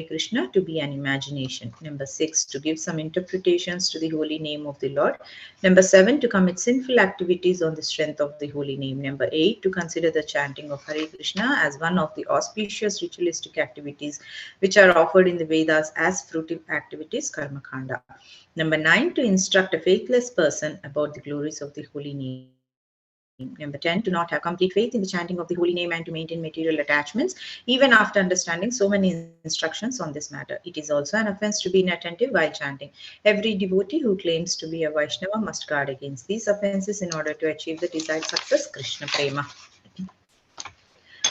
Krishna to be an imagination. Number 6, to give some interpretations to the holy name of the Lord. Number 7, to commit sinful activities on the strength of the holy name. Number 8, to consider the chanting of Hare Krishna as one of the auspicious ritualistic activities which are offered in the Vedas as fruitive activities, karma kanda. Number 9, to instruct a faithless person about the glories of the holy name. Number 10, to not have complete faith in the chanting of the holy name and to maintain material attachments even after understanding so many instructions on this matter. It is also an offense to be inattentive while chanting. Every devotee who claims to be a Vaishnava must guard against these offenses in order to achieve the desired success, Krishna Prema.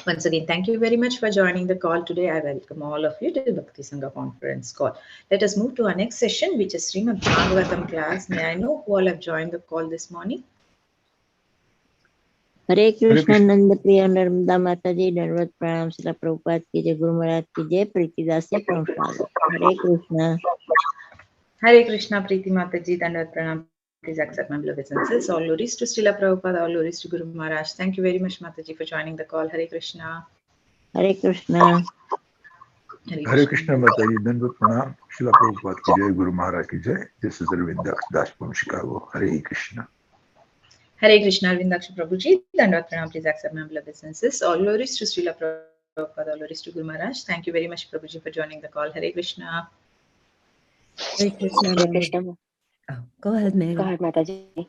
Once again, thank you very much for joining the call today. I welcome all of you to the Bhakti Sangha conference call. Let us move to our next session, which is Srimad Bhagavatam class. May I know who all have joined the call this morning? हरे कृष्ण नंद प्रिय नर्मदा माता जी दंडवत प्रणाम श्रील प्रभुपाद की जय गुरु महाराज की जय प्रीतिदासी प्रभुपाद हरे Krishna Hare Krishna, Preeti Mataji, Dandavat Pranam. Please accept my obeisances. All glories to Srila Prabhupada, all glories to Guru Maharaj. Thank you very much, Mataji, for joining the call. Hare Krishna. Hare Krishna Hare Krishna Mataji, Dandavat Pranam, Srila Prabhupada ki jai, Guru Maharaj ki jai. This is Arvind Das from Chicago. Hare Krishna. Hare Krishna, Arvindaksha Prabhuji, Dandavat Pranam. Please accept my obeisances. All glories to Srila Prabhupada, all glories to Guru Maharaj. Thank you very much, Prabhuji, for joining the call. Hare Krishna. Hare Krishna. Hare Krishna. Oh, go ahead, Go Meghna. ahead, Mataji.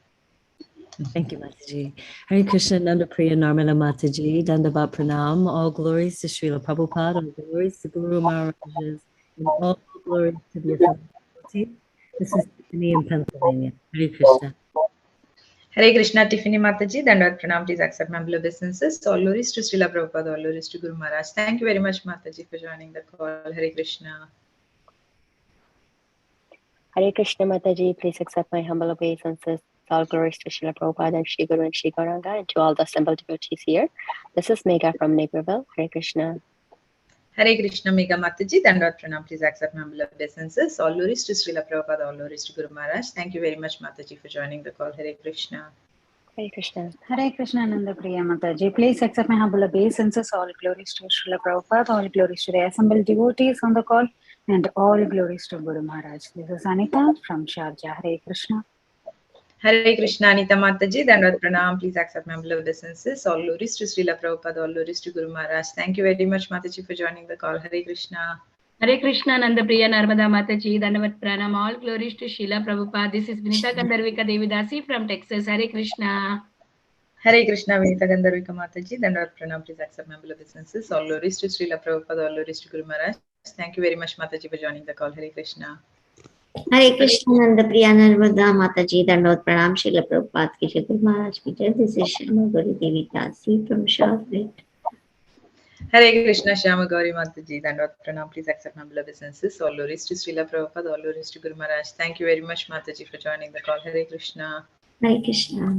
Thank you, Mataji. Hare Krishna, Nanda Priya Narmala Mataji, Dandavat Pranam. All glories to Srila Prabhupada, all glories to Guru Maharajas, and all glories to the authority. This is Tiffany in Pennsylvania. Hare Krishna. Hare Krishna, Tiffany Mataji, Dandavat Pranam. Please accept my obeisances. All glories to Srila Prabhupada, all glories to Guru Maharaj. Thank you very much, Mataji, for joining the call. Hare Krishna. Hare Krishna Mataji, please accept my humble obeisances. All glories to Srila Prabhupada and Shri Guru and Shri Gauranga and to all the assembled devotees here. This is Megha from Naperville. Hare Krishna. Hare Krishna, Mega Mataji, Dandavat Pranam. Please accept my humble obeisances. All glories to Srila Prabhupada, all glories to Guru Maharaj. Thank you very much, Mataji, for joining the call. Hare Krishna. Hare Krishna. Hare Krishna Nanda Priya Mataji. Please accept my humble obeisances. All glories to Srila Prabhupada, all glories to the assembled devotees on the call, and all glories to Guru Maharaj. This is Anita from Sharjah. Hare Krishna. Hare Krishna, Anita Mataji, Dandavat Pranam. Please accept my humble obeisances. All glories to Srila Prabhupada, all glories to Guru Maharaj. Thank you very much, Mataji, for joining the call. Hare Krishna. Hare Krishna, Nanda Priya Narmada Mataji, Dandavat Pranam. All glories to Srila Prabhupada. This is Vinita Gandharvika Devidasi from Texas. Hare Krishna. Hare Krishna, Vinita Gandharvika Mataji, Dandavat Pranam. Please accept my humble obeisances. All glories to Srila Prabhupada, all glories to Guru Maharaj. Thank you very much, Mataji, for joining the call. Hare Krishna. हरे कृष्ण नंद प्रिया नर्मदा माता जी दंडवत प्रणाम श्रील प्रभुपाद की जय गुरु महाराज की जय this is Shyama Gauri देवी दासी from Charlotte Hare Krishna, Shyama Gauri Mataji, Dandavat Pranam. Please accept my humble obeisances. All glories to Srila Prabhupada, all glories to Guru Maharaj. Thank you very much, Mataji, for joining the call. Hare Krishna. Hare Krishna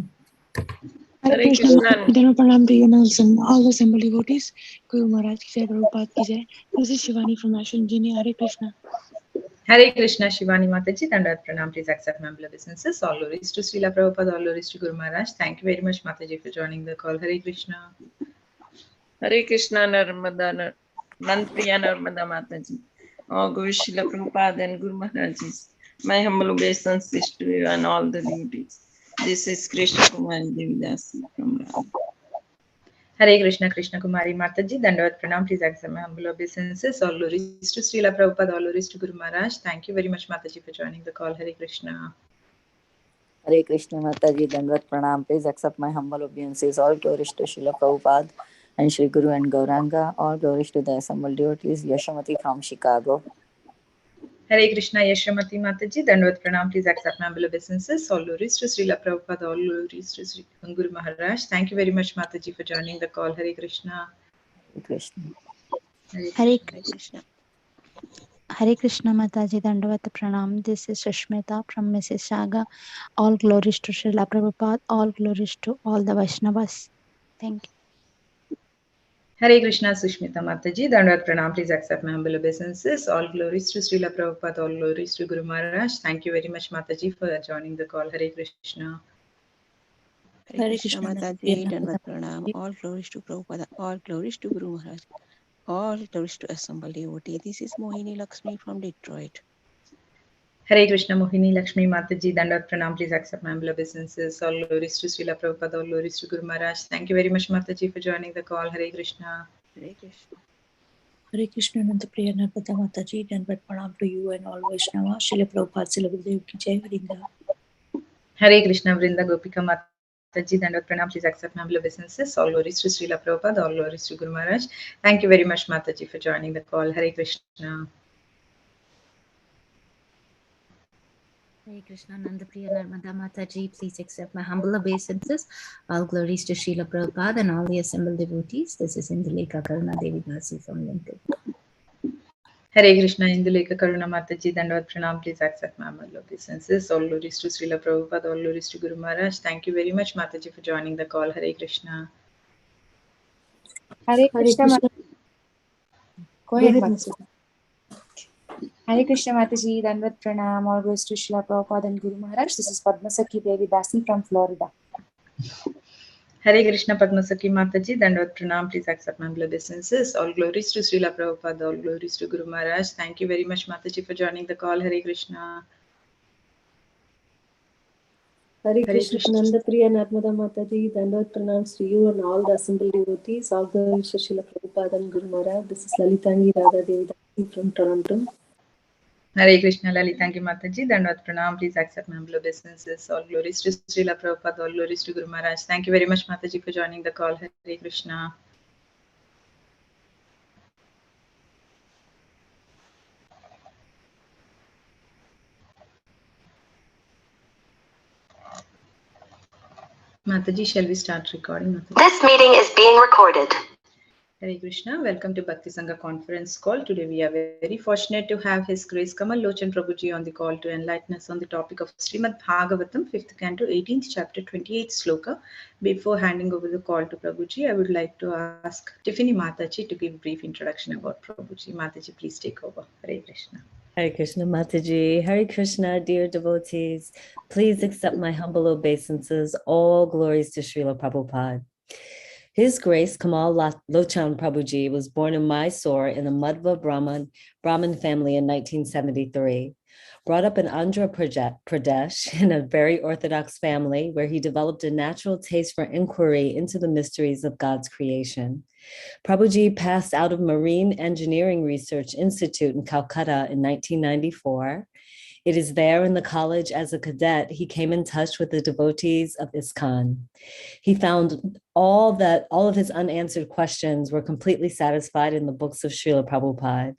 Hare Krishna, Dhanva Pranam to you, Nelson, all the assembled devotees, Guru Maharaj ki jai, Prabhupada ki jai. This is Shivani from Ashwin Jini. Hare Krishna. Hare Krishna, Shivani Mataji, Dandavat Pranam. Please accept my humble obeisances. All glories to Srila Prabhupada, all glories to Guru Maharaj. Thank you very much, Mataji, for joining the call. Hare Krishna. Hare Krishna Narmada Nandpriya Narmada Mataji. All Guru Srila Prabhupada and Guru Maharajis. My humble obeisances to you and all the devotees. This is Krishna Kumari Devidasi from Ram. Hare Krishna, Krishna Kumari Mataji, Dandavat Pranam. Please accept my humble obeisances. All glories to Srila Prabhupada, all glories to Guru Maharaj. Thank you very much, Mataji, for joining the call. Hare Krishna. Hare Krishna Mataji, Dandavat Pranam. Please accept my humble obeisances. All glories to Srila Prabhupada and Shri Guru and Gauranga. All glories to the assembled devotees. Yashamati from Chicago. Hare Krishna, Yashamati Mataji, Dandavat Pranam. Please accept my humble obeisances. All glories to Srila Prabhupada, all glories to Sri Guru Maharaj. Thank you very much, Mataji, for joining the call. Hare Krishna. Hare Krishna. Hare Krishna. Hare Krishna Mataji Dandavat Pranam. This is Sushmita from Mississauga. All glories to Srila Prabhupada, all glories to all the Vaishnavas. Thank you. Hare Krishna, Sushmita Mataji, Dandavat Pranam. Please accept my humble obeisances. All glories to Srila Prabhupada, all glories to Guru Maharaj. Thank you very much, Mataji, for joining the call. Hare Krishna. Hare Krishna Mataji, Dandavat Pranam. All glories to Prabhupada, all glories to Guru Maharaj. all glories to assembled devotee. This is Mohini Lakshmi from Detroit. Hare Krishna, Mohini Lakshmi Mataji, Dandavat Pranam, please accept my humble obeisances. All glories to Srila Prabhupada, all glories to Guru Maharaj. Thank you very much, Mataji, for joining the call. Hare Krishna. Hare Krishna. Hare Krishna, Nandapriya Narpada Mataji, Dandavat Pranam to you and all Vaishnava. Srila Prabhupada Srila Gurudev ki Jai, Vrinda. Hare Krishna, Vrinda Gopika Mataji, Dandavat Pranam, please accept my humble obeisances. All glories to Srila Prabhupada, all glories to Guru Maharaj. Thank you very much, Mataji, for joining the call. Hare Krishna. Hare Krishna, Nandapriya Narmada Mataji, please accept my humble obeisances. All glories to Srila Prabhupada and all the assembled devotees. This is Indulekha Karuna Devi Dasi from Lincoln. Hare Krishna, Indulekha Karuna Mataji, Dandavat Pranam, please accept my humble obeisances. All glories to Srila Prabhupada, all glories to Guru Maharaj. Thank you very much, Mataji, for joining the call. Hare Krishna. Hare Hare Krishna. Krishna. Go ahead, Go ahead, Mataji. Hare Krishna Mataji, Dandavat Pranam, all goes to Srila Prabhupada and Guru Maharaj. This is Padmasakhi Devi Dasi from Florida. Hare Krishna, Padmasakhi Mataji, Dandavat Pranam, please accept my humble obeisances. All glories to Srila Prabhupada, all glories to Guru Maharaj. Thank you very much, Mataji, for joining the call. Hare Krishna. Hare Krishna, Nandapriya Narmada Mataji, Dandavat Pranams to you and all the assembled devotees. All glories to Srila Prabhupada and Guru Maharaj. This is Lalitangi Radha Devi Dasi from Toronto. Hare Krishna, Lalitangi Mataji, Dandavat Pranam, please accept my humble obeisances. All glories to Srila Prabhupada, all glories to Guru Maharaj. Thank you very much, Mataji, for joining the call. Hare Krishna. Mataji, shall we start recording? Mataji? This meeting is being recorded. Hare Krishna, welcome to Bhakti Sangha conference call. Today we are very fortunate to have His Grace Kamal Lochan Prabhu on the call to enlighten us on the topic of Srimad Bhagavatam 5th Canto 18th Chapter 28th Sloka. Before handing over the call to Prabhuji, I would like to ask Tiffany Mataji to give a brief introduction about Prabhuji. Mataji, please take over. Hare Krishna. Hare Krishna Mataji, Hare Krishna, dear devotees, please accept my humble obeisances. All glories to Srila Prabhupada. His Grace Kamal Lochan Prabhuji was born in Mysore in the Madhva Brahmin family in 1973. Brought up in Andhra Pradesh in a very orthodox family where he developed a natural taste for inquiry into the mysteries of God's creation. Prabhuji passed out of Marine Engineering Research Institute in Calcutta in 1994. It is there in the college as a cadet he came in touch with the devotees of ISKCON. He found all of his unanswered questions were completely satisfied in the books of Srila Prabhupada.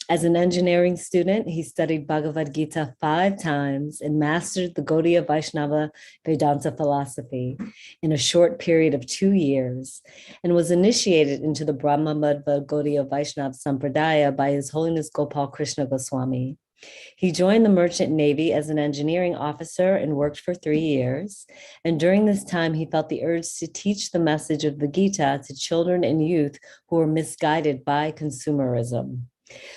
As an engineering student, he studied Bhagavad Gita 5 times and mastered the Gaudiya Vaishnava Vedanta philosophy in a short period of 2 years, and was initiated into the Brahma Madhva Gaudiya Vaishnava Sampradaya by His Holiness Gopal Krishna Goswami. He joined the Merchant Navy as an engineering officer and worked for 3 years. And during this time, he felt the urge to teach the message of the Gita to children and youth who were misguided by consumerism.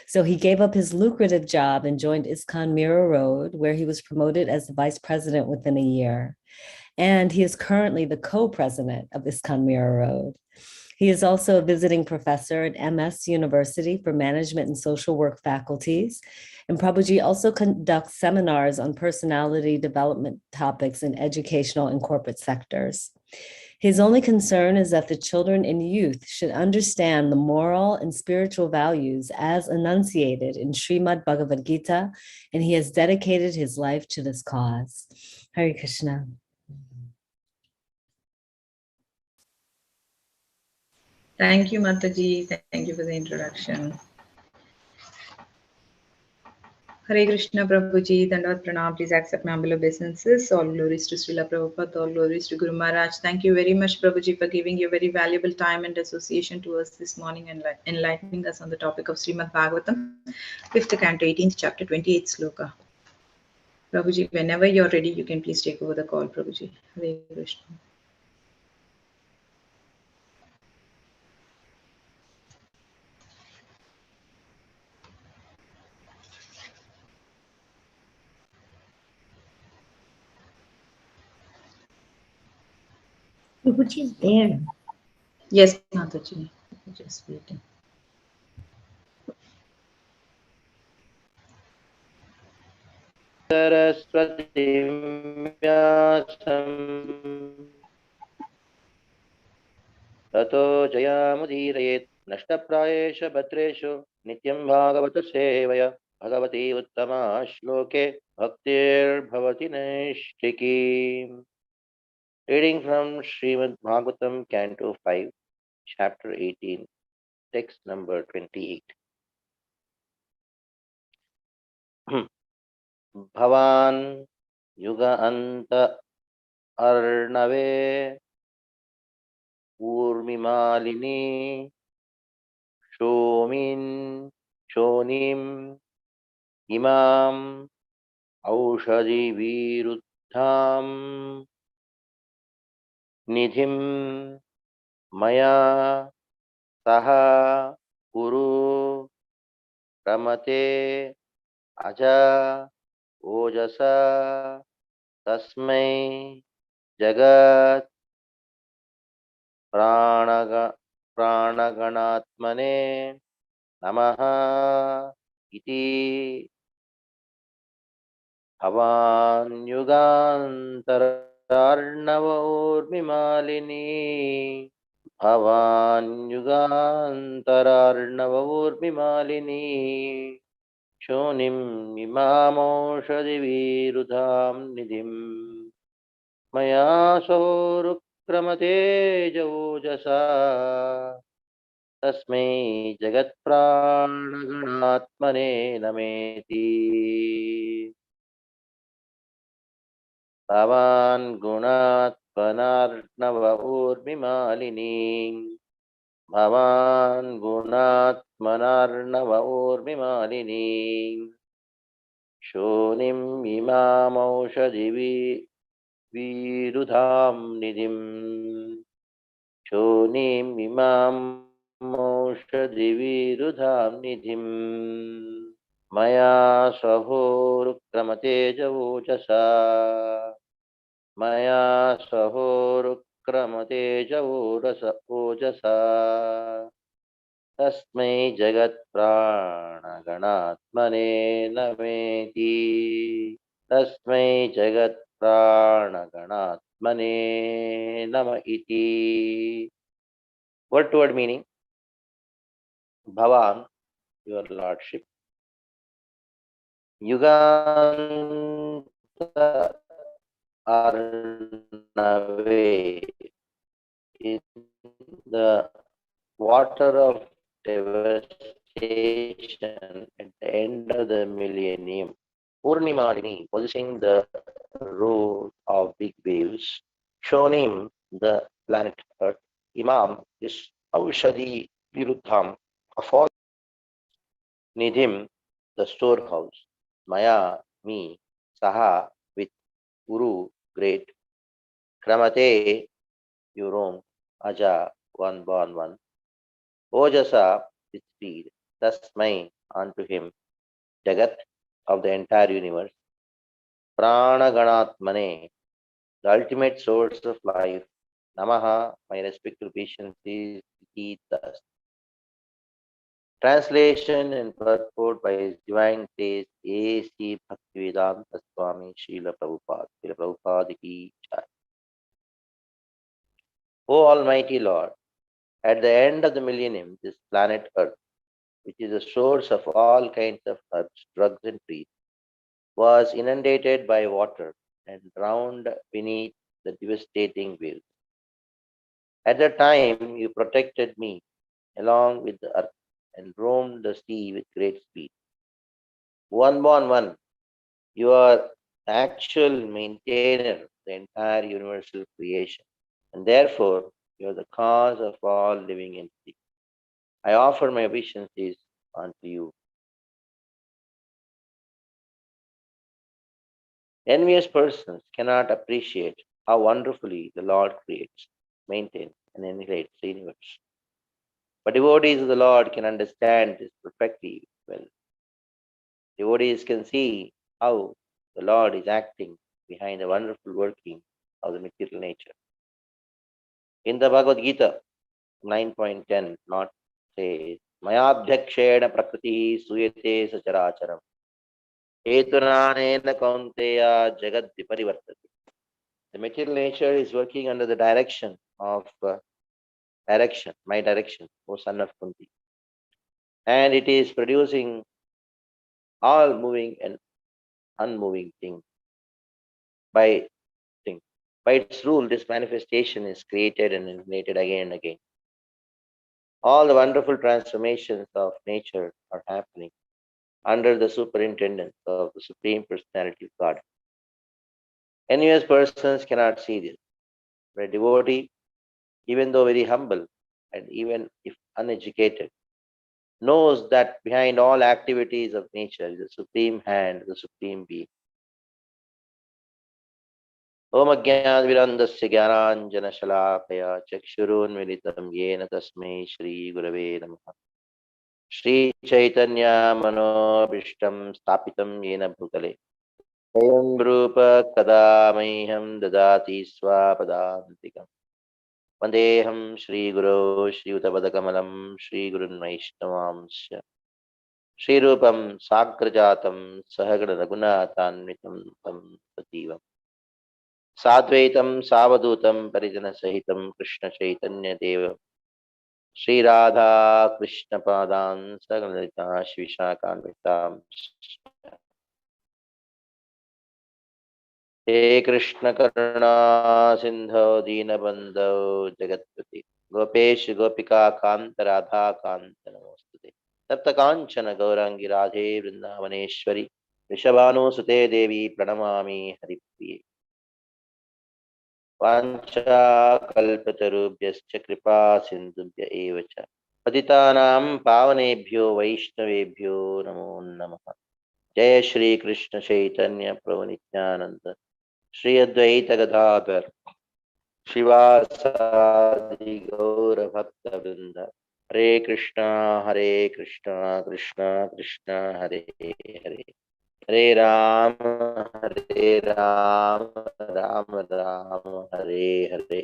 So he gave up his lucrative job and joined ISKCON Mira Road, where he was promoted as the vice president within a year. And he is currently the co-president of ISKCON Mira Road. He is also a visiting professor at MS University for Management and Social Work faculties. And Prabhuji also conducts seminars on personality development topics in educational and corporate sectors. His only concern is that the children and youth should understand the moral and spiritual values as enunciated in Srimad Bhagavad Gita, and he has dedicated his life to this cause. Hare Krishna. Thank you, Mataji. Thank you for the introduction. Hare Krishna Prabhuji, Dandavat Pranam, please accept my humble obeisances. All glories to Srila Prabhupada, all glories to Guru Maharaj. Thank you very much, Prabhuji, for giving your very valuable time and association to us this morning and enlightening us on the topic of Srimad Bhagavatam, 5th Canto, 18th Chapter, 28th Sloka. Prabhuji, whenever you're ready, you can please take over the call, Prabhuji. Hare Krishna. Prabhuji is there. Yes, Mataji. Just waiting. सरस्वतीं व्यासं ततो जयामुदीरयेत् नष्टप्रायेषु भद्रेषु नित्यं भागवत सेवया भगवती उत्तमा श्लोके भक्तिर्भवति नैष्ठिकी. Reading from Srimad Bhagavatam Canto 5, Chapter 18, text number 28. Bhavan Yuga Anta Arnave Urmimalini Shonim Imam Aushadi Viruddham Nidhim Maya Saha Guru Ramate Aja Ojasa Tasmai Jagat Pranaganatmane Namaha Iti Bhavan Yugantararnavaurmimalini Bhavan Yugantararnavaurmimalini Shonim Imamaushadi Virudham Nidhim Maya Sorukramate Jojasa Tasmai Jagat Pranaganatmane Nameti Bhavan Gunat Panarnava Urmimalini Bhavan Gunat Manarnava Urmimalini Shonim Imamaushadi Virudham Nidhim Shonim Imamaushadi Virudham Nidhim Maya Sahurukramate Javojasa Maya Sahurukramate Javojasa Tasmai Jagat Pranaganatmane Nameti Tasmai Jagat Pranaganatmane Nama Iti. Word to word meaning. Bhavan, your lordship. Yuganta Arnave, in the water of devastation at the end of the millennium. Purnimalini, possessing the role of big waves. Shonim, the planet Earth. Imam is Aushadi Viruddham, of all. Nidhim, the storehouse. Maya, me. Saha, with. Guru, great. Kramate, you roam. Aja, one born one. Ojasa, with speed. Tasmai, unto him. Jagat, of the entire universe. Pranaganatmane, the ultimate source of life. Namaha, my respectful obeisances, he thus. Translation and purport by His Divine Grace A.C. Bhaktivedanta Swami Srila Prabhupada. Srila Prabhupada ki jai. O Almighty Lord, at the end of the millennium, this planet Earth, which is the source of all kinds of herbs, drugs, and trees, was inundated by water and drowned beneath the devastating waves. At that time, you protected me along with the earth and roamed the sea with great speed. One born one, you are the actual maintainer of the entire universal creation, and therefore you are the cause of all living entities. I offer my obeisances unto you. Envious persons cannot appreciate how wonderfully the Lord creates, maintains, and annihilates the universe. But devotees of the Lord can understand this perfectly well. Devotees can see how the Lord is acting behind the wonderful working of the material nature. In the Bhagavad Gita 9.10, Lord says, Mayabhyakshena prakriti suyate sacharacharam Hetunanena kaunteya jagat viparivartati. The material nature is working under the direction of my direction, O son of Kunti. And it is producing all moving and unmoving things. By its rule, this manifestation is created and eliminated again and again. All the wonderful transformations of nature are happening under the superintendence of the Supreme Personality of God. Envious persons cannot see this. But a devotee, even though very humble and even if uneducated, knows that behind all activities of nature is the Supreme Hand, the Supreme Being. Om Ajnana Virandasya Jnananjana Shalakaya Chakshurunmilitam Yena Tasmai Shri Gurave Namaha. Shri Chaitanya Manobishtam Stapitam Yena Bhutale Swayam Rupa Kada Mayham Dadati Swapadantikam Vandeham Shri Guru Shri Utabadakamalam Shri Gurun Vaishnavamsya Shri Rupam Sagrajatam Sahagana Raghunathanvitam Tam Sativam Sadvaitam Savadutam Parijana Sahitam Krishna Chaitanya Deva Shri Radha Krishna Padan Sagalita Shvishakanvitam He Krishna Karuna Sindho Dinabandho Jagatpati Gopesh Gopika Kanta Radha Kanta Namostute Tapta Kanchana Gaurangi Radhe Vrindavaneshwari Rishabhanu Sute Devi Pranamami Haripriye Vancha Kalpatarubhyascha Kripa Sindhubhya Evacha Patitanam Pavanebhyo Vaishnavebhyo Namo Namaha Jaya Shri Krishna Chaitanya Prabhu Nityananda Shri Advaita Gadadhar Shivasadi Gaura Bhakta Vrinda Hare Krishna Krishna Krishna Hare Hare Hare Ram Ram Ram Hare Hare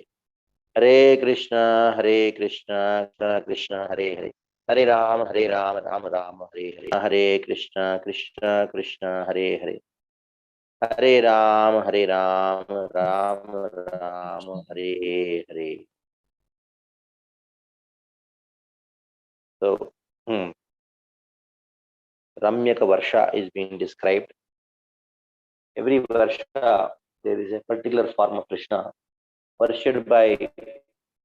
Hare Krishna Krishna Krishna Hare Hare Hare Ram Ram Ram Hare Hare Hare Krishna Krishna Hare Hare Hare Ram Ram Ram Hare Hare. So, Ramyaka Varsha is being described. Every Varsha, there is a particular form of Krishna worshipped by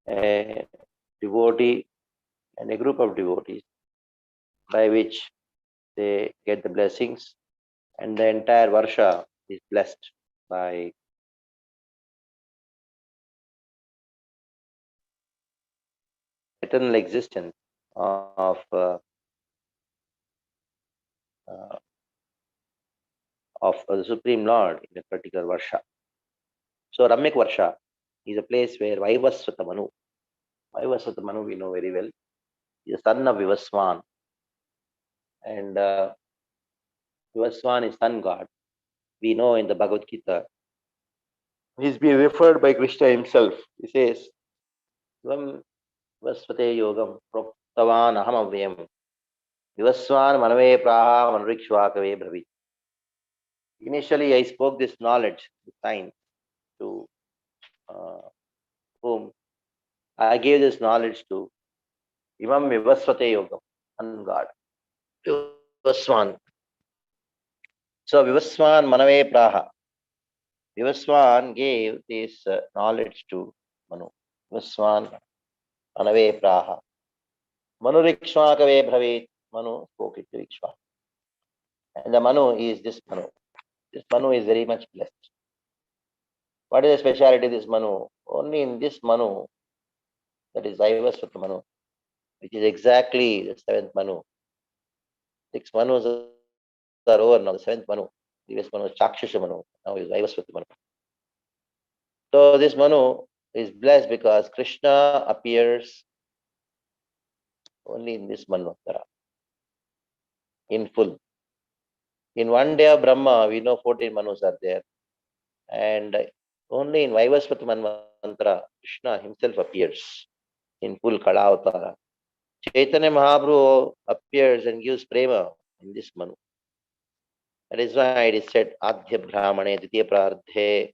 a devotee and a group of devotees, by which they get the blessings, and the entire Varsha is blessed by eternal existence of the Supreme Lord in a particular Varsha. So Ramyak Varsha is a place where Vaivasvata Manu we know very well, is the son of Vivaswan, and Vivaswan is sun god. We know in the Bhagavad Gita, he's being referred by Krishna himself. He says, Vam Vasvate Yogam Proktavan Aham Avyam Vivaswan Manave Praha Manurikshvakave Bhavi. Initially, I spoke this knowledge, this science, to whom I gave this knowledge to Imam Vivasvate Yogam, sun god. Vivaswan. So Vivaswan Manave Praha. Vivaswan gave this knowledge to Manu. Vivaswan Manave Praha. Manu Rikshvakave Bhavit. Manu spoke it to Rikshva. And the Manu is this Manu. This Manu is very much blessed. What is the speciality of this Manu? Only in this Manu, that is Vaivasvata Manu, which is exactly the seventh Manu. 6 Manus are over now, the seventh Manu. Previous Manu is Chakshusha Manu, now is Vaivasvata Manu. So this Manu is blessed because Krishna appears only in this Manvantara, in full. In one day of Brahma, we know 14 Manus are there. And only in Vaivasvata Manvantara, Krishna himself appears in full Kalavatara. Chaitanya Mahaprabhu appears and gives prema in this Manu. That is why it is said, Adhya Brahmane Ditya Prardhe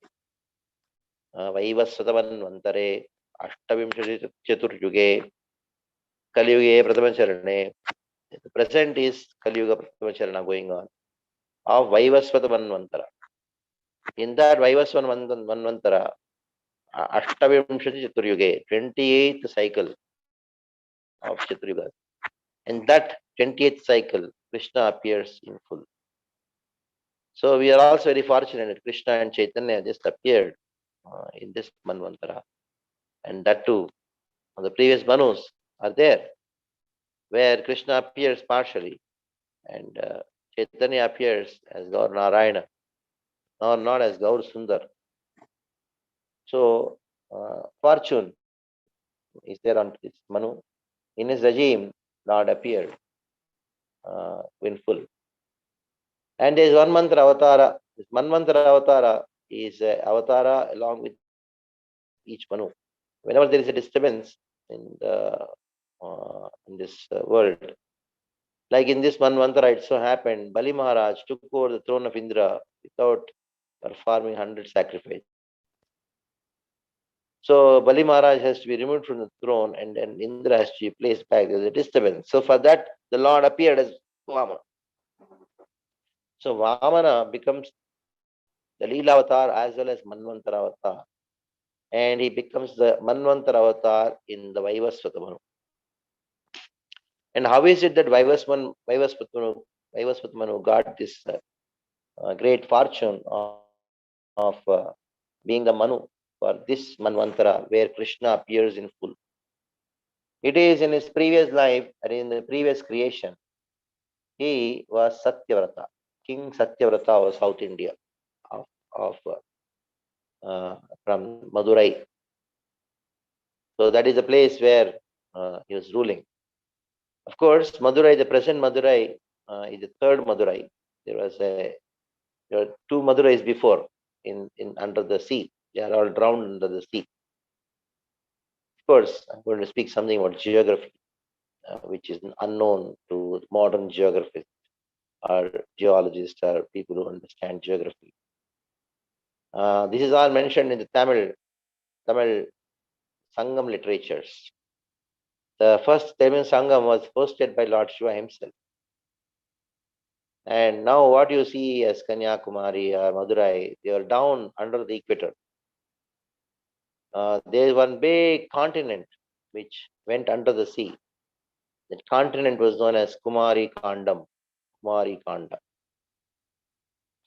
Vaivasvatamanvantare Ashtavimshati Chaturyuge Kaliyuge Prathamacharane. The present is Kaliyuga Prathamacharana going on of Vaivasvatamanvantara. In that Vaivasvatamanvantara, Ashtavimshati Chaturyuge, 28th cycle of Chaturyuga. In that 20th cycle, Krishna appears in full. So we are also very fortunate that Krishna and Chaitanya just appeared in this Manvantara. And that too, the previous Manus are there, where Krishna appears partially and Chaitanya appears as Gaur Narayana, or not as Gaur Sundar. So fortune is there on this Manu. In his regime, Lord appeared in full. And there is one mantra avatara. This Manvantara avatara is avatara along with each Manu. Whenever there is a disturbance in this world, like in this Manvantara, it so happened, Bali Maharaj took over the throne of Indra without performing 100 sacrifices. So Bali Maharaj has to be removed from the throne, and then Indra has to be placed back. There's a disturbance. So for that, the Lord appeared as Vamana. So Vamana becomes the Leela avatar as well as Manvantara avatar. And he becomes the Manvantara avatar in the Vaivasvata Manu. And how is it that Vaivasvata Manu got this great fortune of being the Manu for this Manvantara where Krishna appears in full? It is in his previous life and in the previous creation, he was Satyavrata. King Satyavrata of South India, from Madurai. So that is the place where he was ruling. Of course, Madurai, the present Madurai, is the third Madurai. There were two Madurais before in under the sea. They are all drowned under the sea. Of course, I'm going to speak something about geography, which is unknown to modern geographers or geologists or people who understand geography. This is all mentioned in the Tamil Sangam literatures. The first Tamil Sangam was hosted by Lord Shiva himself. And now what you see as Kanyakumari or Madurai, they are down under the equator. There is one big continent which went under the sea. That continent was known as Kumari Kandam, Kumari Kanda.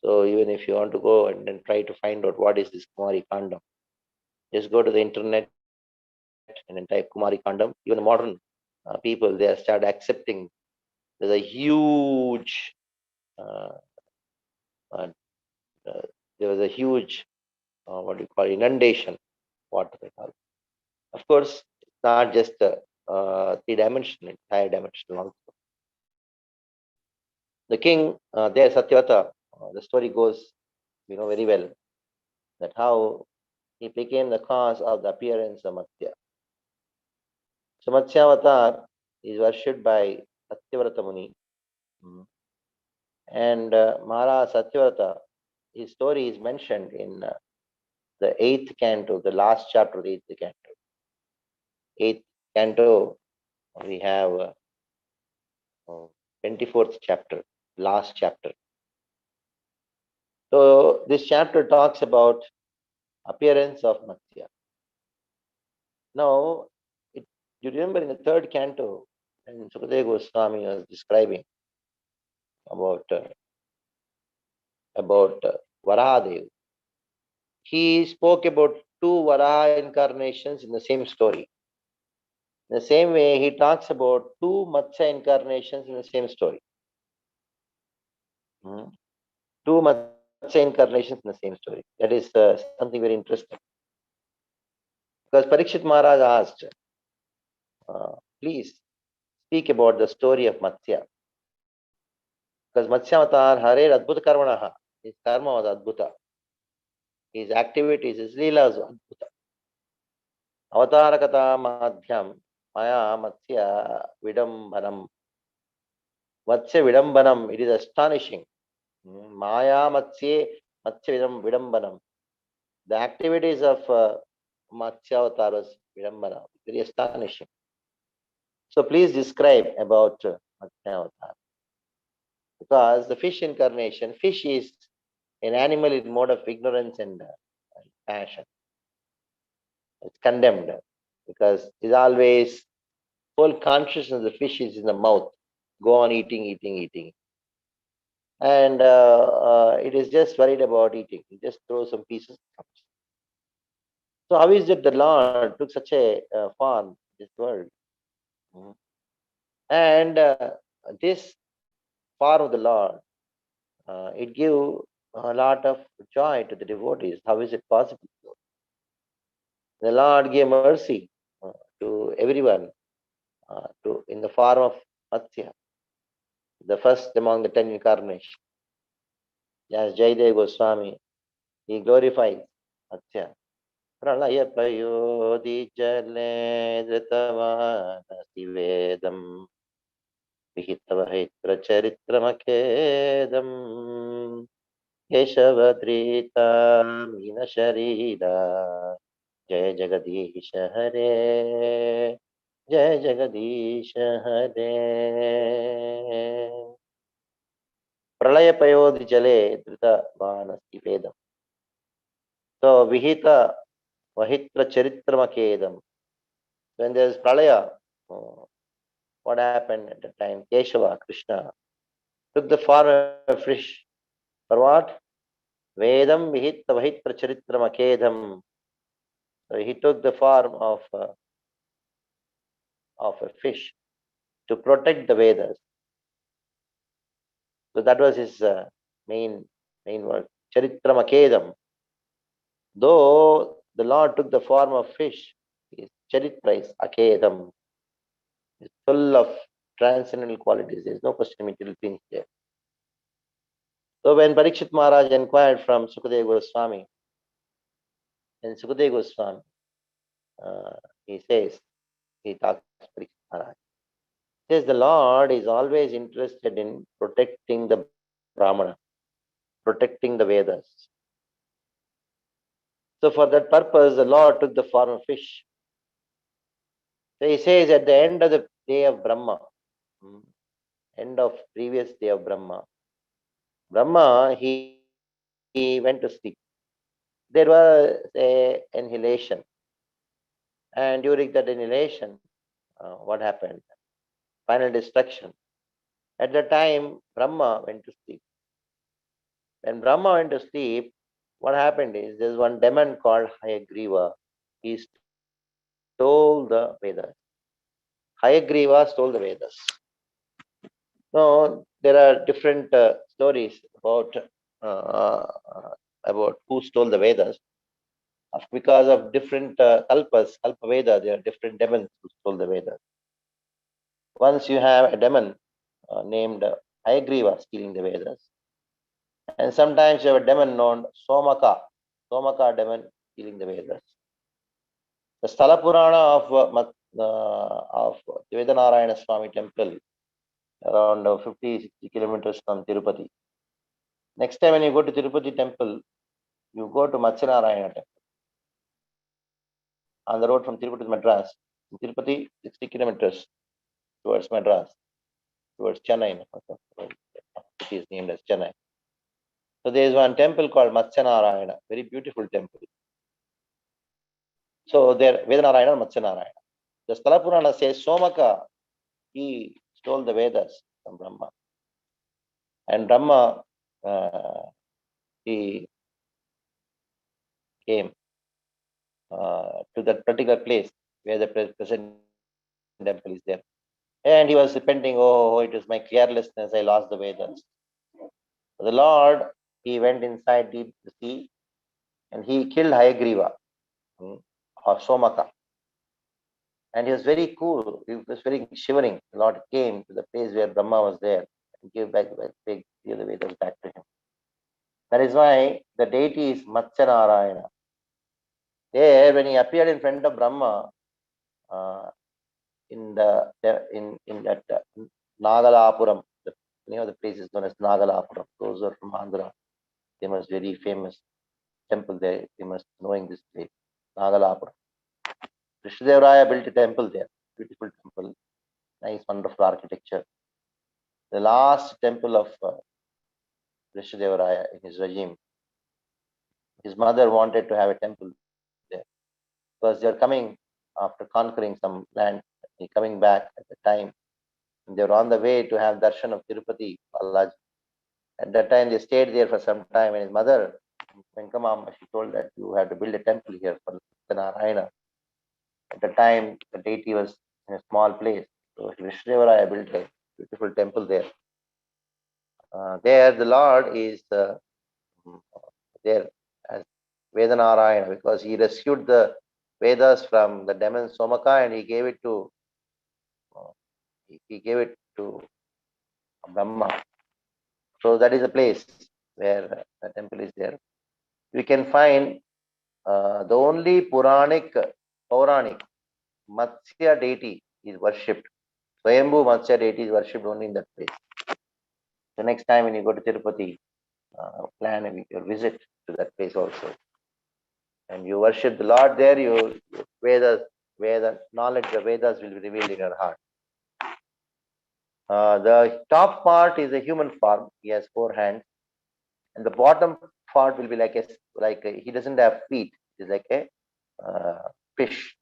So even if you want to go and then try to find out what is this Kumari Kandam, just go to the internet and then type Kumari Kandam. Even the modern people, they have started accepting there's a huge there was a huge what do you call inundation, what do they call it? Of course, it's not just three-dimensional, it's high-dimensional also. The king there, Satyavata, the story goes, you know very well, that how he became the cause of the appearance of Matsya. So Matsya avatar is worshipped by Satyarthamuni. And Maharaj Satyavrata, his story is mentioned in the 8th canto, the last chapter of the 8th canto. 8th canto, we have 24th chapter, last chapter. So this chapter talks about appearance of Matsya. Now, you remember in the 3rd canto, and Sukadeva Goswami was describing about Varahadev. He spoke about 2 Varaha incarnations in the same story. In the same way, he talks about 2 Matsya incarnations in the same story. 2 Matsya incarnations in the same story. That is something very interesting. Because Parikshit Maharaj asked, please speak about the story of Matsya. Because Matsya avatar, Hare Adbhuta Karmanaha, his karma was Adbhuta. His activities, his leela was Adbhuta. Avatarakata Madhyam, Maya Matsya Vidambanam. Matsya Vidambanam, it is astonishing. Maya Matsye Matsya Vidambanam. The activities of Matsya Avatar was Vidambana, very astonishing. So please describe about Matsya Avatar. Because the fish incarnation, fish is an animal in mode of ignorance and passion. It's condemned because it's always whole consciousness of the fish is in the mouth. Go on eating. And it is just worried about eating. It just throw some pieces. So how is it the Lord took such a form in this world? And this form of the Lord, it give a lot of joy to the devotees. How is it possible? The Lord gave mercy to everyone in the form of Matsya, the first among the 10 incarnations. As Jaydev Goswami, he glorifies Matsya. Pralaya prayodi jale dhritamana sivedam vihitavahitra charitramakedam keshavadrita mina sharida jaya jagadisha hare jaya jagadisha hare. Pralaya payodi jale dhritamana sivedam. So vihita Vahitra Charitramakedam. When there is Pralaya, what happened at the time? Keshava, Krishna, took the form of fish. For what? Vedam Vihita Vahitra Charitramakedam. So he took the form of a fish to protect the Vedas. So that was his main work. Charitramakedam. Though the Lord took the form of fish, his charitra is akedam. It's full of transcendental qualities. There is no question material things there. So when Parikshit Maharaj inquired from Sukadeva Goswami, and Sukadeva Goswami, he talks to Parikshit Maharaj. He says the Lord is always interested in protecting the Brahmana, protecting the Vedas. So for that purpose, the Lord took the form of fish. So he says at the end of the day of Brahma, end of previous day of Brahma, he went to sleep. There was an inhalation. And during that inhalation, what happened? Final destruction. At the time, Brahma went to sleep. When Brahma went to sleep, what happened is there's one demon called Hayagriva. He stole the Vedas. Hayagriva stole the Vedas. Now, there are different stories about who stole the Vedas. Because of different kalpas, Kalpa Veda, there are different demons who stole the Vedas. Once you have a demon named Hayagriva stealing the Vedas, and sometimes you have a demon known Somaka demon stealing the Vedas. The Sthala Purana of Vedanarayana Swami temple, around 50-60 kilometers from Tirupati. Next time when you go to Tirupati temple, you go to Matsyanarayana temple. On the road from Tirupati to Madras, in Tirupati, 60 kilometers towards Madras, towards Chennai. It is named as Chennai. So there is one temple called Matsyanarayana, very beautiful temple. So there, Vedanarayana and Matsyanarayana. The Sthala Purana says Somaka, he stole the Vedas from Brahma. And Brahma, he came to that particular place where the present temple is there. And he was repenting, oh, it was my carelessness, I lost the Vedas. The Lord, he went inside deep the sea and he killed Hayagriva or Somaka. And he was very cool. He was very shivering. The Lord came to the place where Brahma was there and gave the Vedas back to him. That is why the deity is Matsyanarayana. There, when he appeared in front of Brahma, in that Nagalapuram, the the place is known as Nagalapuram. Those are from Andhra. They must very famous temple there. They must knowing this place, Nagalapuram. Krishnadevaya built a temple there, beautiful temple, nice, wonderful architecture. The last temple of Krishnadevaya in his regime. His mother wanted to have a temple there because they are coming after conquering some land. They're coming back at the time. They were on the way to have darshan of Tirupati Balaji. At that time, they stayed there for some time, and his mother, Venkamama, she told that you have to build a temple here for Narayana. At the time, the deity was in a small place, so Krishnadevaya built a beautiful temple there. There, the Lord is there as Vedanarayana because he rescued the Vedas from the demon Somaka and he gave it to Brahma. So that is a place where the temple is there. We can find the only Puranic Matsya deity is worshipped. Swayambhu Matsya deity is worshipped only in that place. The next time when you go to Tirupati, plan your visit to that place also. And you worship the Lord there, your Veda knowledge, the Vedas will be revealed in your heart. The top part is a human form. He has 4 hands, and the bottom part will be like he doesn't have feet. It's like a fish.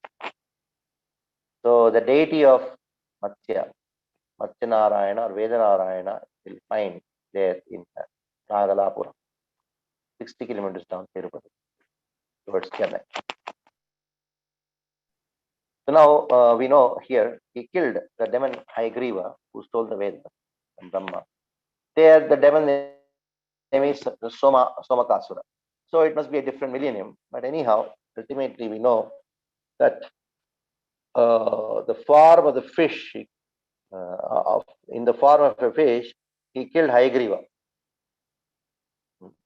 So the deity of Matsya Narayana or Veda Narayana will find there in Nagalapuram, 60 kilometers down Tirupati towards Chennai. So now we know here he killed the demon Hayagriva who stole the Vedas from Brahma. There the demon name is Somakasura. So it must be a different millennium. But anyhow, ultimately we know that the form of the fish, in the form of a fish, he killed Hayagriva.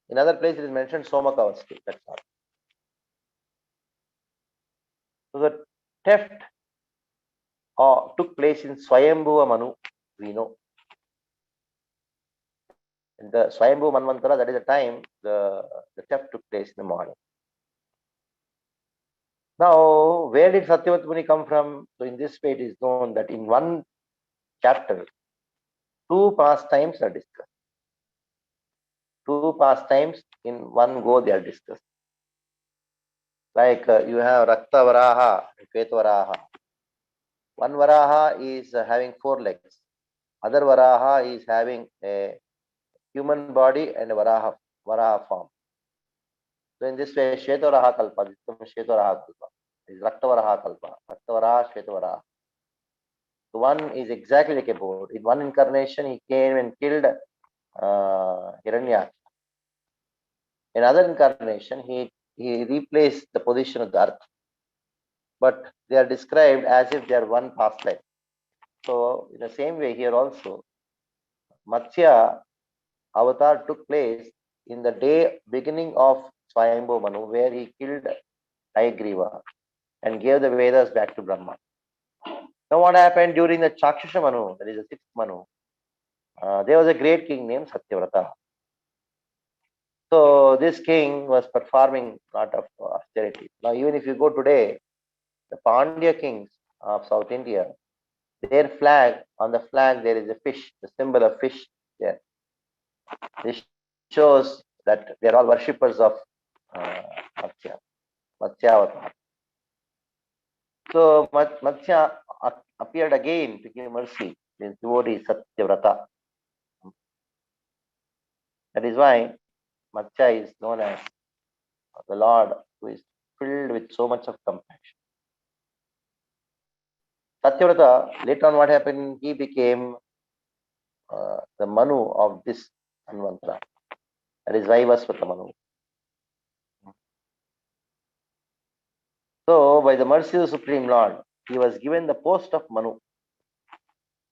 In other places it is mentioned Somakavasti. That's all. So the theft took place in Swayambhuva Manu, we know. In the Swayambhu Manvantara, that is the time the theft took place in the morning. Now, where did Satyathani come from? So in this way it is known that in one chapter, 2 pastimes are discussed. 2 pastimes in one go they are discussed. Like you have Rakta Varaha and Shweta Varaha. One Varaha is having 4 legs. Other Varaha is having a human body and a Varaha form. So in this way, Shweta Varaha Kalpa, this is Shweta Varaha Kalpa. This is Rakta Varaha Kalpa. Rakta Varaha, Shweta Varaha. So one is exactly like a board. In one incarnation, he came and killed Hiranyaksha. In another incarnation, he replaced the position of the earth. But they are described as if they are one pastime. So in the same way here also, Matsya avatar took place in the day beginning of Swayambhu Manu, where he killed Hayagriva and gave the Vedas back to Brahma. Now what happened during the Chakshusha Manu, that is the 6th Manu, there was a great king named Satyavrata. So this king was performing a lot of austerity. Now even if you go today, the Pandya kings of South India, their flag, on the flag there is a fish, the symbol of fish there. This shows that they are all worshippers of Matsya avatar. So Matsya appeared again to give mercy. This devotee Satyavrata. That is why Matsya is known as the Lord who is filled with so much of compassion. Satyavrata, later on what happened, he became the Manu of this Manvantara. That is Vaivasvata Manu. So by the mercy of the Supreme Lord, he was given the post of Manu.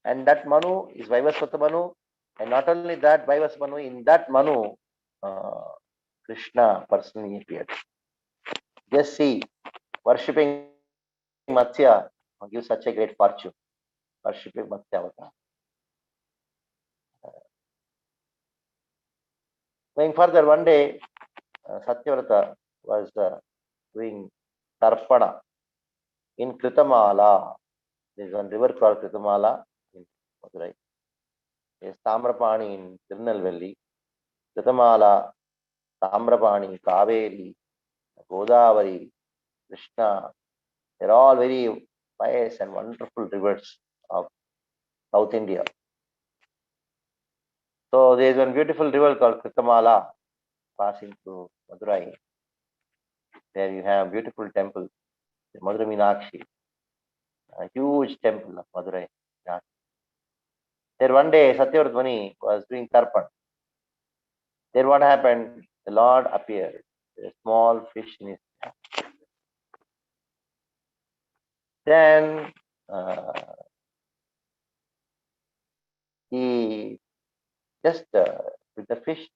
And that Manu is Vaivasvata Manu. And not only that, Vaivasvata Manu, in that Manu, Krishna personally appeared. Just see, worshipping Matsya gives such a great fortune. Worshipping Matsya avatar. Going further, one day, Satyavrata was doing Tarpana in Kritamala. There is one river called Kritamala in Madurai. There is Tamrapani in Tirunelveli, Kritamala, Tamrapani, Kaveri, Godavari, Krishna. They're all very pious and wonderful rivers of South India. So there is one beautiful river called Kritamala passing through Madurai. There you have beautiful temple, the Madurai Meenakshi, a huge temple of Madurai. There one day Satyarthamuni was doing Tarpan. There what happened? The Lord appeared. A small fish in his hand. Then he just with the fish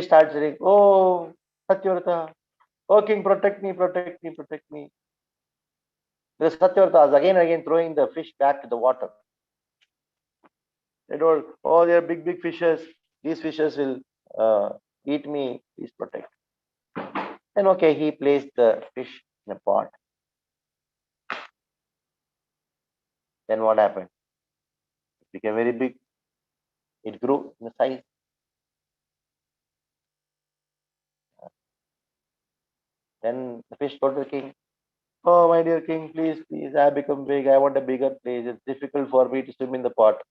starts saying, "Oh, Satyavrata, oh King, protect me, protect me, protect me." Because Satyavrata is again and again throwing the fish back to the water. They told, "Oh, they are big, big fishes. These fishes will eat me. Please protect." Then okay, he placed the fish in a pot. Then what happened? It became very big. It grew in size. Then the fish told the king, "Oh, my dear king, please, please, I have become big. I want a bigger place. It's difficult for me to swim in the pot.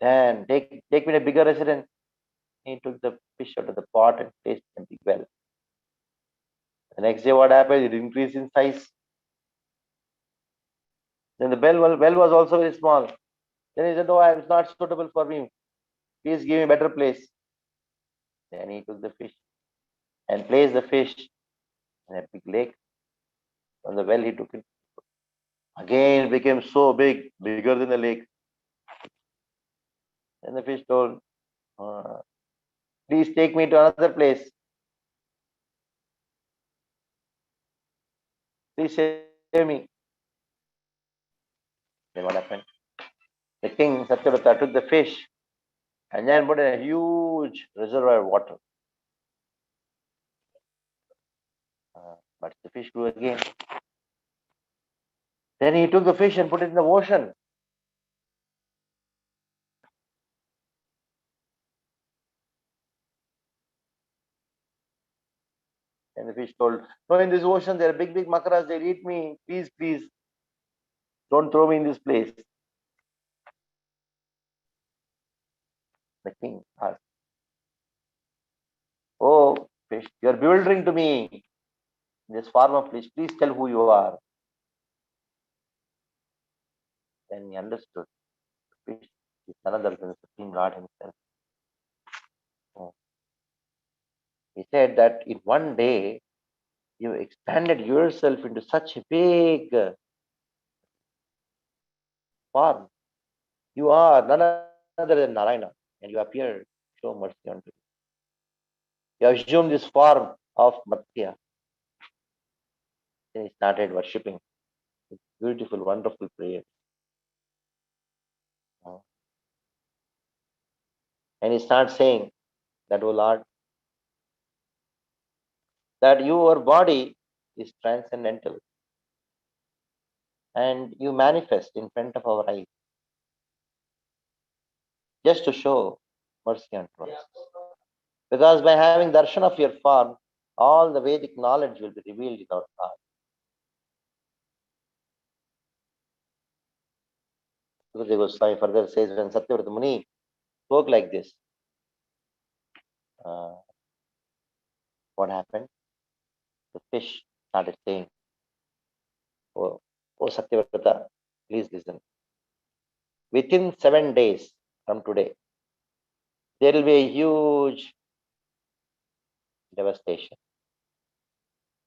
Then take me to a bigger residence." He took the fish out of the pot and placed it in a big well. The next day, what happened? It increased in size. Then the well was also very small. Then he said, "Oh, it's not suitable for me. Please give me a better place." Then he took the fish and placed the fish in a big lake. From the well, he took it. Again, it became so big, bigger than the lake. Then the fish told, "Please take me to another place. Please save me." Then what happened? The king, Satyavrata, took the fish and then put in a huge reservoir of water. But the fish grew again. Then he took the fish and put it in the ocean. And the fish told, "No, in this ocean there are big, big makaras. They'll eat me. Please, please, don't throw me in this place." The king asked, "Oh, fish, you are bewildering to me in this form of fish. Please tell who you are." Then he understood. The fish is none other than the Supreme Lord himself. Oh. He said that in one day, you expanded yourself into such a big form. You are none other than Narayana, and you appear to show mercy unto me. You assume this form of Matsya. Then he started worshipping with beautiful, wonderful prayers. And he starts saying that, "Oh Lord, that your body is transcendental and you manifest in front of our eyes just to show mercy unto us. Because by having darshan of your form, all the Vedic knowledge will be revealed in our heart." Sukadeva Goswami further says, when Satyarthamuni spoke like this, what happened? The fish started saying, "Oh, Satyavrata, please listen. Within 7 days from today, there will be a huge devastation.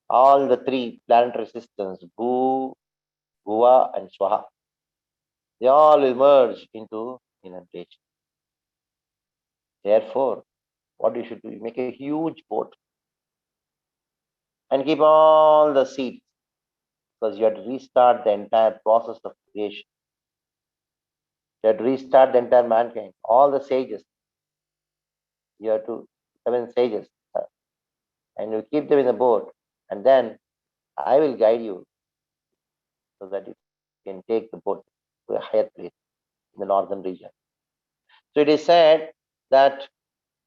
All the three planetary systems, Bhu, Bhuva, and Swaha, they all will merge into inundation. Therefore, what you should do, you make a huge boat and keep all the seeds, because you have to restart the entire process of creation. You have to restart the entire mankind. All the sages. You have to 7 sages. And you keep them in the boat. And then I will guide you so that you can take the boat to a higher place in the northern region. So it is said that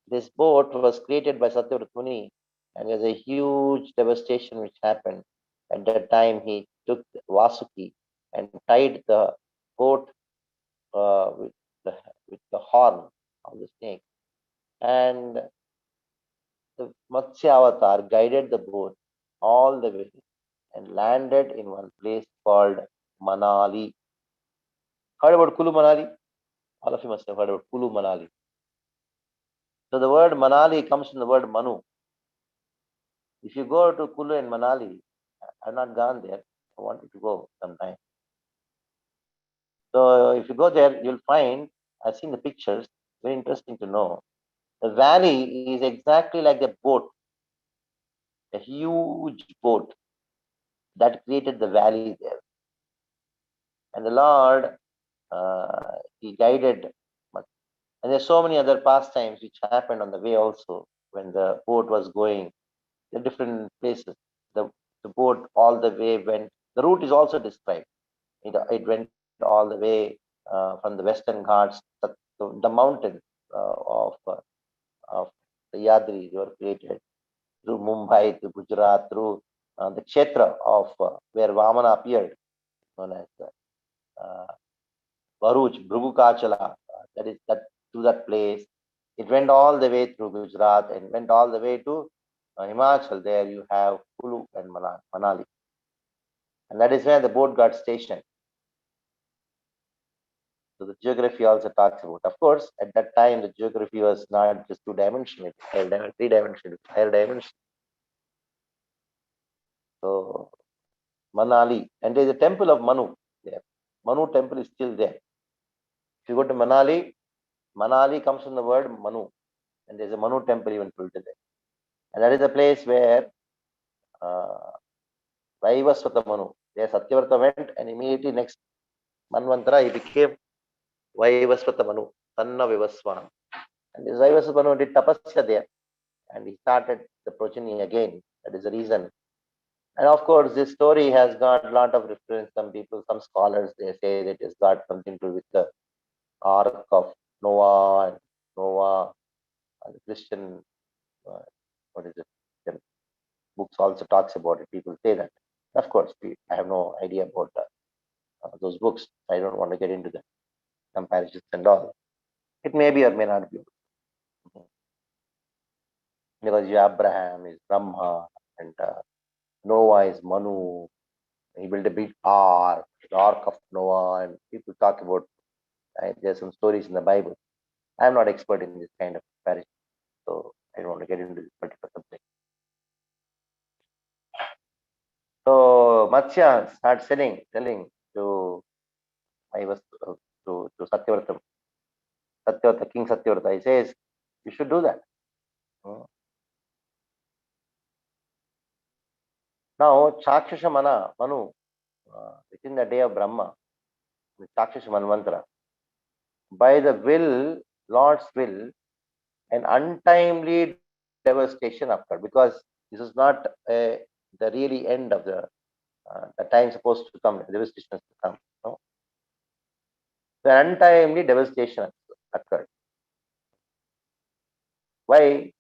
this boat was created by Satyarthamuni, and there's a huge devastation which happened. At that time, he took Vasuki and tied the boat with, with the horn of the snake. And the Matsya Avatar guided the boat all the way and landed in one place called Manali. Heard about Kulu Manali? All of you must have heard about Kulu Manali. So the word Manali comes from the word Manu. If you go to Kulu and Manali, I've not gone there. I wanted to go sometime. So if you go there, you'll find, I've seen the pictures, very interesting to know. The valley is exactly like the boat, a huge boat that created the valley there. And the Lord, he guided. And there's so many other pastimes which happened on the way also when the boat was going. The different places. The boat all the way went. The route is also described. It went all the way from the Western Ghats, the mountains of the Yadri were created through Mumbai, through Gujarat, through the Kshetra of where Vamana appeared, known as Bharuch, Bhrugukachala, that to that place. It went all the way through Gujarat and went all the way to Himachal. There you have Kulu and Manali. And that is where the boat got stationed. So the geography also talks about. Of course, at that time, the geography was not just 2-dimensional, 3-dimensional, higher dimension. So Manali, and there is a temple of Manu there. Manu temple is still there. If you go to Manali, Manali comes from the word Manu, and there is a Manu temple even built there. And that is a place where Vaivasvata Manu, there Satyavrata went, and immediately next Manvantara, he became Vaivasvata Manu, son of Vivaswana. And this Vaivasvata Manu did tapasya there, and he started the progeny again. That is the reason. And of course, this story has got a lot of reference. Some people, some scholars, they say that it's got something to do with the Ark of Noah and Noah, and the Christian, what is it? The books also talks about it. People say that. Of course, I have no idea about those books. I don't want to get into the comparisons and all. It may be or may not be. Because Abraham is Brahma and Noah is Manu. He built a big ark, the Ark of Noah, and people talk about. There's some stories in the Bible. I'm not expert in this kind of comparison, so I don't want to get into this particular subject. So Matsya starts telling to Satyavrata, King Satyavrata. He says, you should do that. Now, Chakshasha Manu, within the day of Brahma, the Chakshasha Manvantara, by the will, Lord's will, an untimely devastation occurred, because this is not the really end of the time supposed to come, devastation has to come. No? The untimely devastation occurred. Why?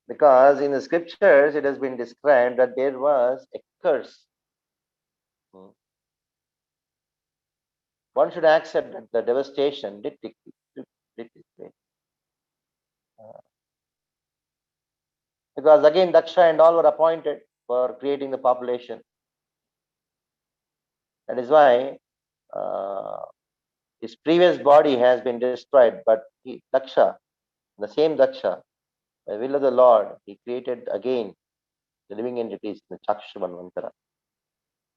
Because in the scriptures it has been described that there was a curse. One should accept that the devastation did take place. Because again, Daksha and all were appointed for creating the population. That is why his previous body has been destroyed, but Daksha, the same Daksha, by will of the Lord, he created again the living entities in the Chakshasha Manvantara.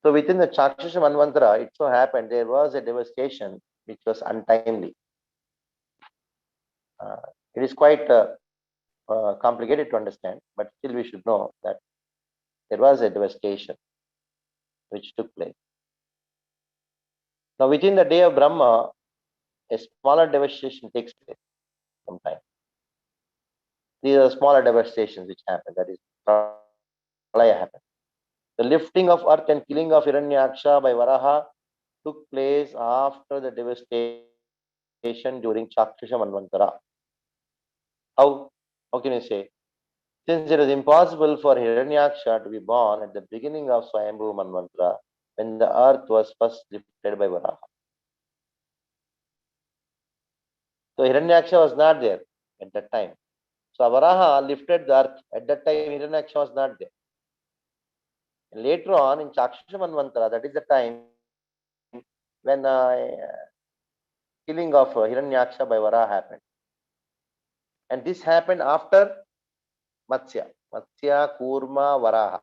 So within the Chakshasha Manvantara, it so happened there was a devastation which was untimely. It is quite complicated to understand, but still we should know that there was a devastation which took place. Now within the day of Brahma, a smaller devastation takes place sometimes. These are smaller devastations which happen. That is, Pralaya happens. The lifting of earth and killing of Hiranyaksha by Varaha took place after the devastation during Chakshisha Manvantara. How can you say? Since it is impossible for Hiranyaksha to be born at the beginning of Swayambhu Manvantara, when the earth was first lifted by Varaha. So Hiranyaksha was not there at that time. So Varaha lifted the earth. At that time, Hiranyaksha was not there. And later on, in Chakshisha Manvantara, that is the time when killing of Hiranyaksha by Varaha happened. And this happened after Matsya, Kurma, Varaha.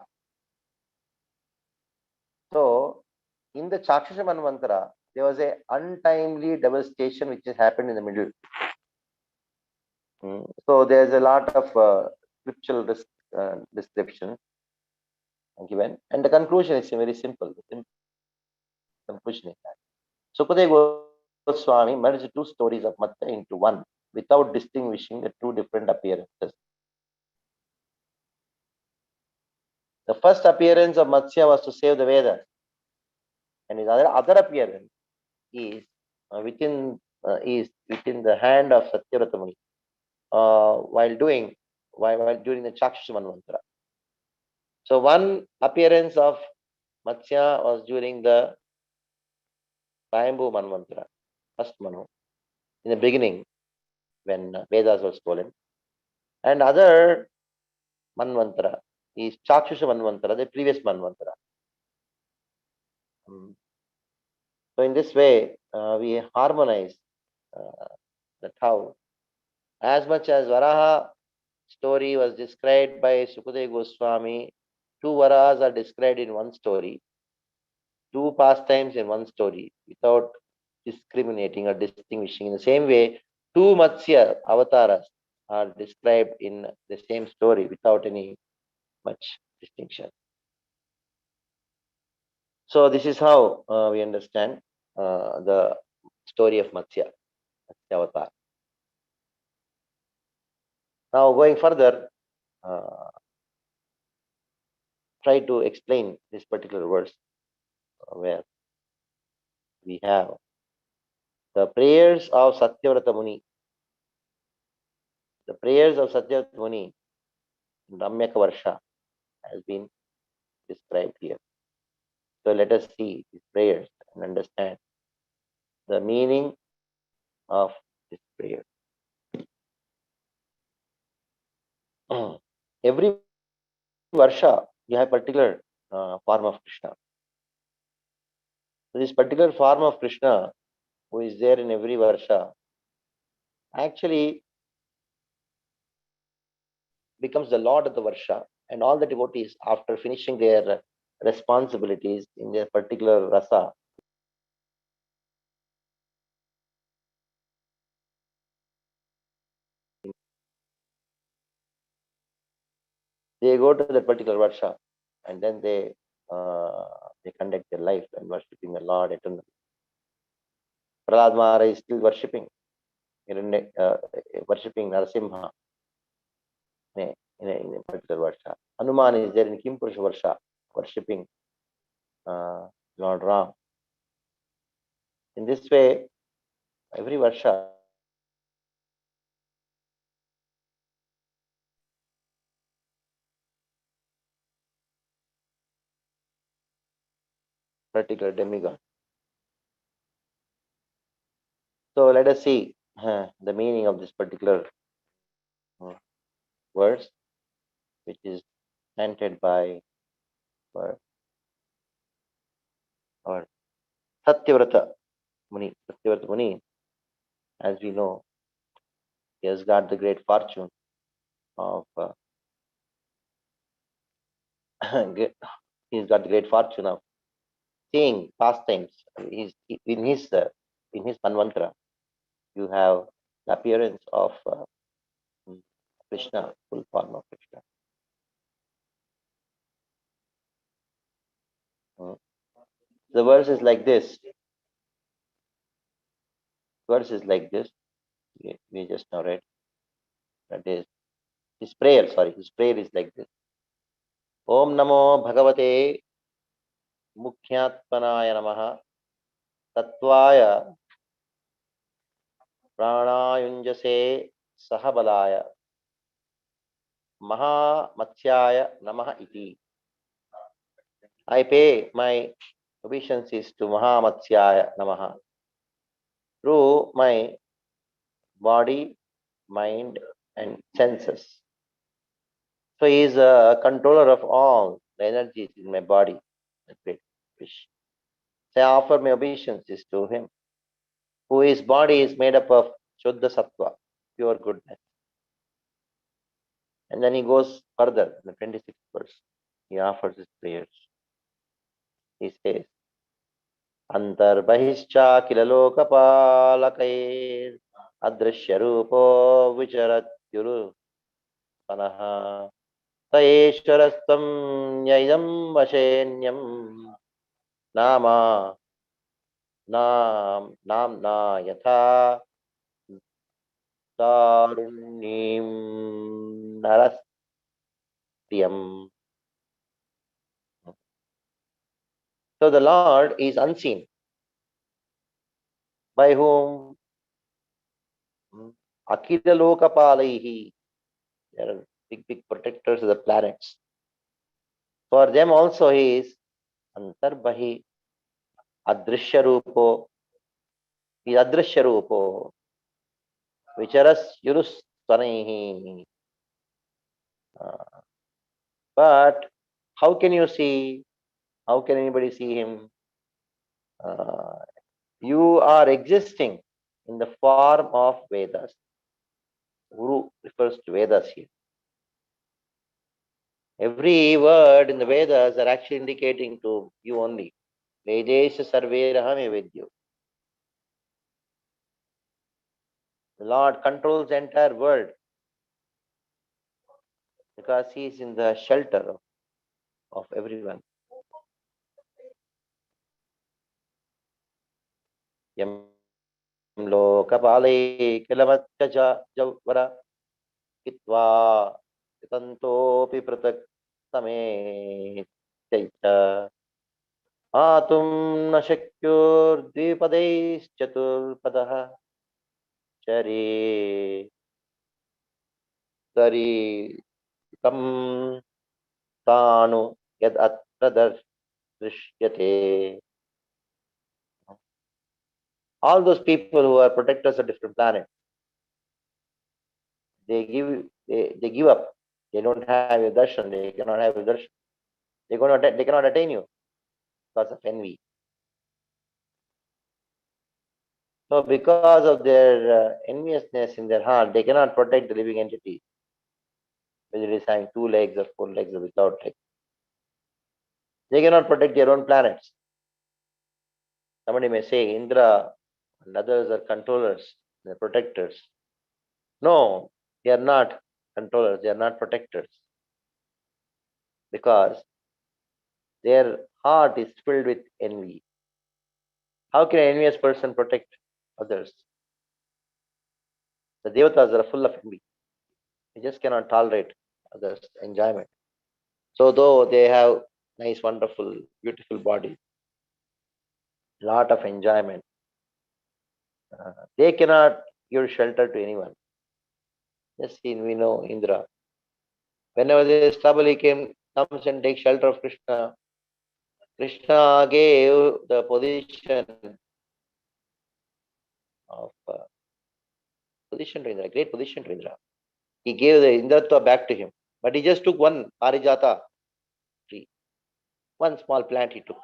So, in the Chakshisha Manvantara, there was a untimely devastation which has happened in the middle. So, there's a lot of scriptural description given. And the conclusion is very simple. The conclusion is that Sukadeva Goswami merged two stories of Matsya into one without distinguishing the two different appearances. The first appearance of Matsya was to save the Vedas, and his other appearance is within the hand of Satyarthamuni while during the Chakshisha Manvantara. So one appearance of Matsya was during the Swayambhu Manvantara, first Manu, in the beginning when Vedas were stolen, and other Manvantara is Chakshisha Manvantara, the previous Manvantara. So in this way, we harmonize that how, as much as Varaha story was described by Sukadeva Goswami, two Varahas are described in one story, two pastimes in one story, without discriminating or distinguishing. In the same way, two Matsya avatars are described in the same story without any much distinction. So this is how we understand the story of Matsya avatar. Now going further, try to explain this particular verse where we have the prayers of Satyathani. The prayers of Satyathani in Ramyaka Varsha has been described here. So let us see these prayers and understand the meaning of this prayer. Every Varsha, you have particular form of Krishna. So this particular form of Krishna, who is there in every Varsha, actually becomes the Lord of the Varsha, and all the devotees, after finishing their responsibilities in their particular rasa, they go to that particular Varsha, and then they conduct their life and worshipping the Lord eternally. Prahlad Maharaj is still worshipping Narasimha in a particular Varsha. Hanuman is there in Kimpurusha Varsha, worshipping Lord Ram. In this way, every Varsha particular demigod. So let us see the meaning of this particular verse, which is chanted by our Satyavrata Muni. Satyavrata Muni, as we know, he has got the great fortune of he's got the great fortune of seeing pastimes. In his Manvantara, you have the appearance of Krishna, full form of Krishna. The verse is like this. verse is like this. We just now read. That is his prayer. Sorry, his prayer is like this. Om Namo Bhagavate Mukhyatmanaya Namaha Tattvaya Pranayunjase Sahabalaya Maha Matsyaya Namaha Iti. I pay my obeisances to Maha Matsyaya Namaha through my body, mind, and senses. So he is a controller of all the energies in my body. A great wish. So I offer my obeisances to him, whose body is made up of Shuddha Sattva, pure goodness. And then he goes further in the 26th verse. He offers his prayers. He says, Antarbahishcha kilalokapalakair adrishyarupo vicharatyuru panaha Saeshwarastam yayam vashenyam nama namna yatha darunyim narastyam. So the Lord is unseen, by whom Akila Lokapalaihi, they are big protectors of the planets. For them also he is Antarbahi Adrishyarupo, he is Adrishyarupo, Vicharas Yurus Tanaihi. But how can you see? How can anybody see him? You are existing in the form of Vedas. Guru refers to Vedas here. Every word in the Vedas are actually indicating to you only. Vedesha sarverahame vedyo. The Lord controls the entire world because he is in the shelter of everyone. Yam lokapale kilavatkaja javara kitva tantopi pratak same chaita atum nashakyur dvipadais chaturpadaha chari tari tam tanu yad atra drishyate. All those people who are protectors of different planets, they give up. They don't have your darshan. They cannot have your darshan. They cannot attain you because of envy. So because of their enviousness in their heart, they cannot protect the living entity, whether it is having 2 legs or 4 legs or without legs. They cannot protect their own planets. Somebody may say Indra and others are controllers, they're protectors. No, they are not controllers, they are not protectors. Because their heart is filled with envy. How can an envious person protect others? The devatas are full of envy. They just cannot tolerate others' enjoyment. So though they have nice, wonderful, beautiful body, lot of enjoyment, they cannot give shelter to anyone. Just see, we know Indra. Whenever there is trouble, he comes and takes shelter of Krishna. Krishna gave the position of position to Indra, great position to Indra. He gave the Indratva back to him. But he just took one Parijata tree. One small plant he took.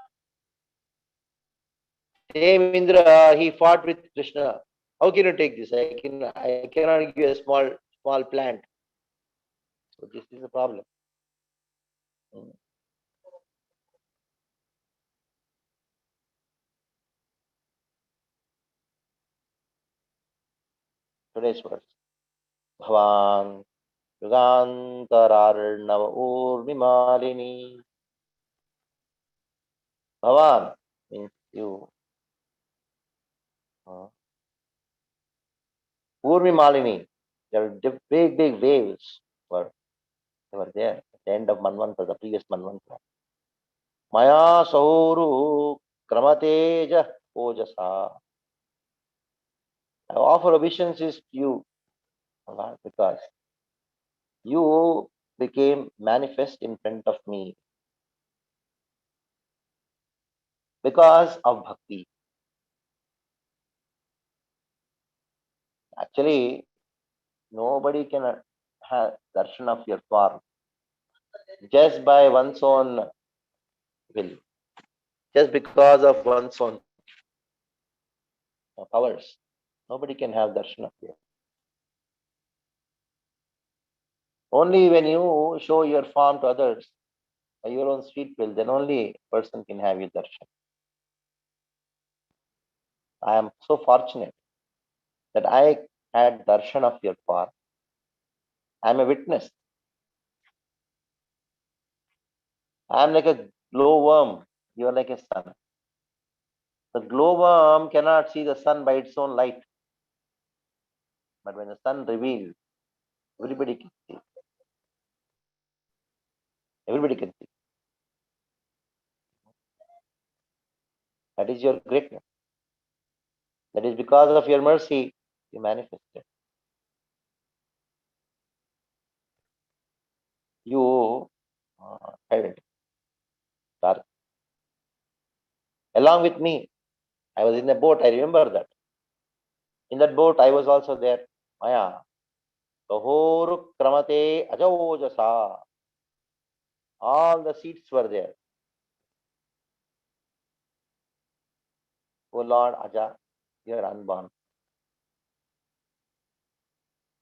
Same Indra, he fought with Krishna. How can you take this? I cannot give you a small plant. So this is the problem. Today's verse. Bhavan Yugantararnava Urvimalini. Bhavan means you. Urmi Malini, there were big, big waves were there at the end of Manvanta, the previous Manvanta. Maya Sauru Kramateja Ojasa. I offer obeisances to you, Lord, because you became manifest in front of me because of bhakti. Actually, nobody can have darshan of your form just by one's own will, just because of one's own powers. Nobody can have darshan of you. Only when you show your form to others by your own sweet will, then only person can have your darshan. I am so fortunate that I had darshan of your form. I am a witness. I am like a glowworm. You are like a sun. The glowworm cannot see the sun by its own light. But when the sun reveals, everybody can see. Everybody can see. That is your greatness. That is because of your mercy you manifested. You held dark. Along with me, I was in the boat. I remember that. In that boat, I was also there. Maya. Tohoru kramate ajojasa. All the seats were there. Oh Lord Aja, you are unborn.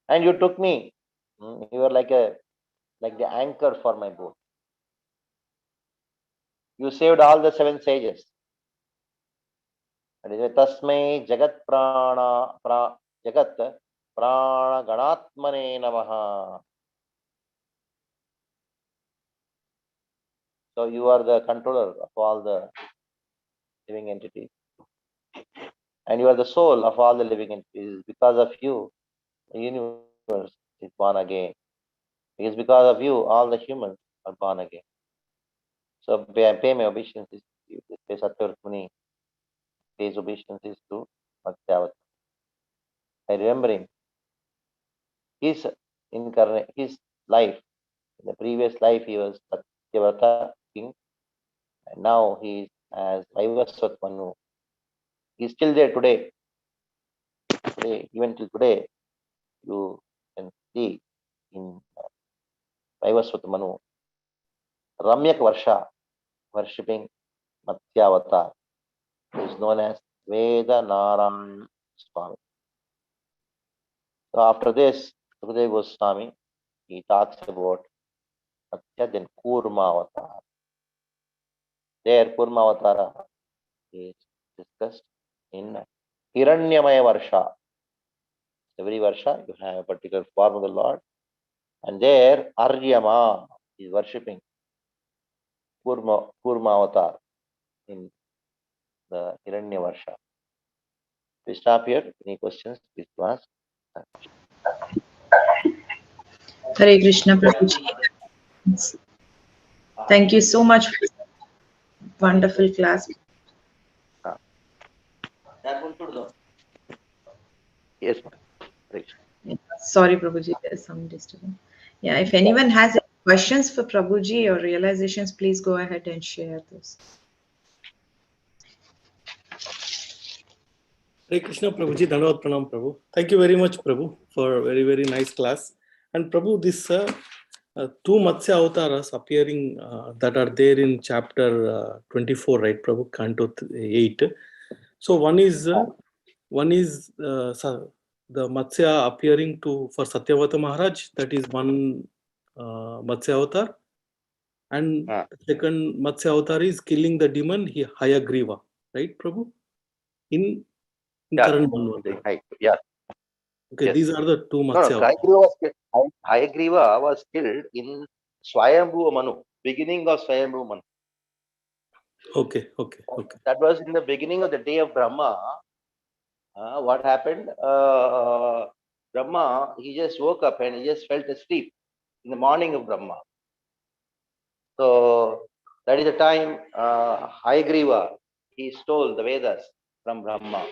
And you took me. You were like the anchor for my boat. You saved all the 7 sages. That is Tasmai Jagat Jagat Prana Ganatmane Namaha. So you are the controller of all the living entities. And you are the soul of all the living entities. Because of you, the universe is born again. It is because of you, all the humans are born again. So pay my obeisances to you. Pay Satyarthamuni pays obeisances to Satyavata. I remember him. His life. In the previous life, he was Satyavata king, and now he is as Vaivasvat Manu. He is still there today. Even till today, you can see in Vaivasvat Manu, Ramyak Varsha worshipping Matsyavatar, who is known as Veda Narayana Swami. So after this, Sukadeva Goswami, he talks about Matsya, then Kurma Avatar. There, Kurma Avatara is discussed in Hiranyamaya Varsha. Every Varsha, you have a particular form of the Lord. And there, Aryama is worshipping Kurma Avatar in the Hiranya Varsha. We stop here. Any questions, please ask. Hare Krishna Prabhuji. Thank you so much for this wonderful class. Yes. Sorry, Prabhuji, there's some disturbance. Yeah, if anyone has any questions for Prabhuji or realizations, please go ahead and share those. Hare Krishna Prabhuji, Dhanavad Pranam Prabhu. Thank you very much, Prabhu, for a very, very nice class. And Prabhu, this 2 Matsya avatars appearing that are there in chapter 24, right, Prabhu, Canto 8. So one is the Matsya appearing for Satyavata Maharaj, that is one Matsya avatar. And second Matsya avatar is killing the demon Hayagriva, right, Prabhu? In current Manvantara. Yeah. Okay, yes. These are the 2 Matsya. Hayagriva was killed in Swayambhuva Manu, beginning of Swayambhuva Manu. Okay. That was in the beginning of the day of Brahma. What happened? Brahma, he just woke up and he just felt asleep in the morning of Brahma. So that is the time Hayagriva, he stole the Vedas from Brahma.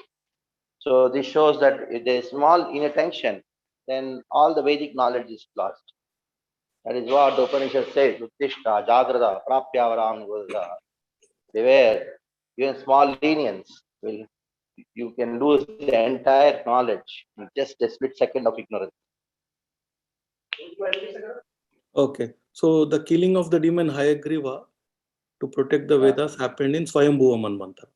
So this shows that if there is small inattention, then all the Vedic knowledge is lost. That is what the Upanishad says, Uttishta, Jagrada, Prapyavaram, beware, even small lenience will, you can lose the entire knowledge in just a split second of ignorance. Okay, so the killing of the demon Hayagriva to protect the Vedas happened in Swayambhuva Manvantara.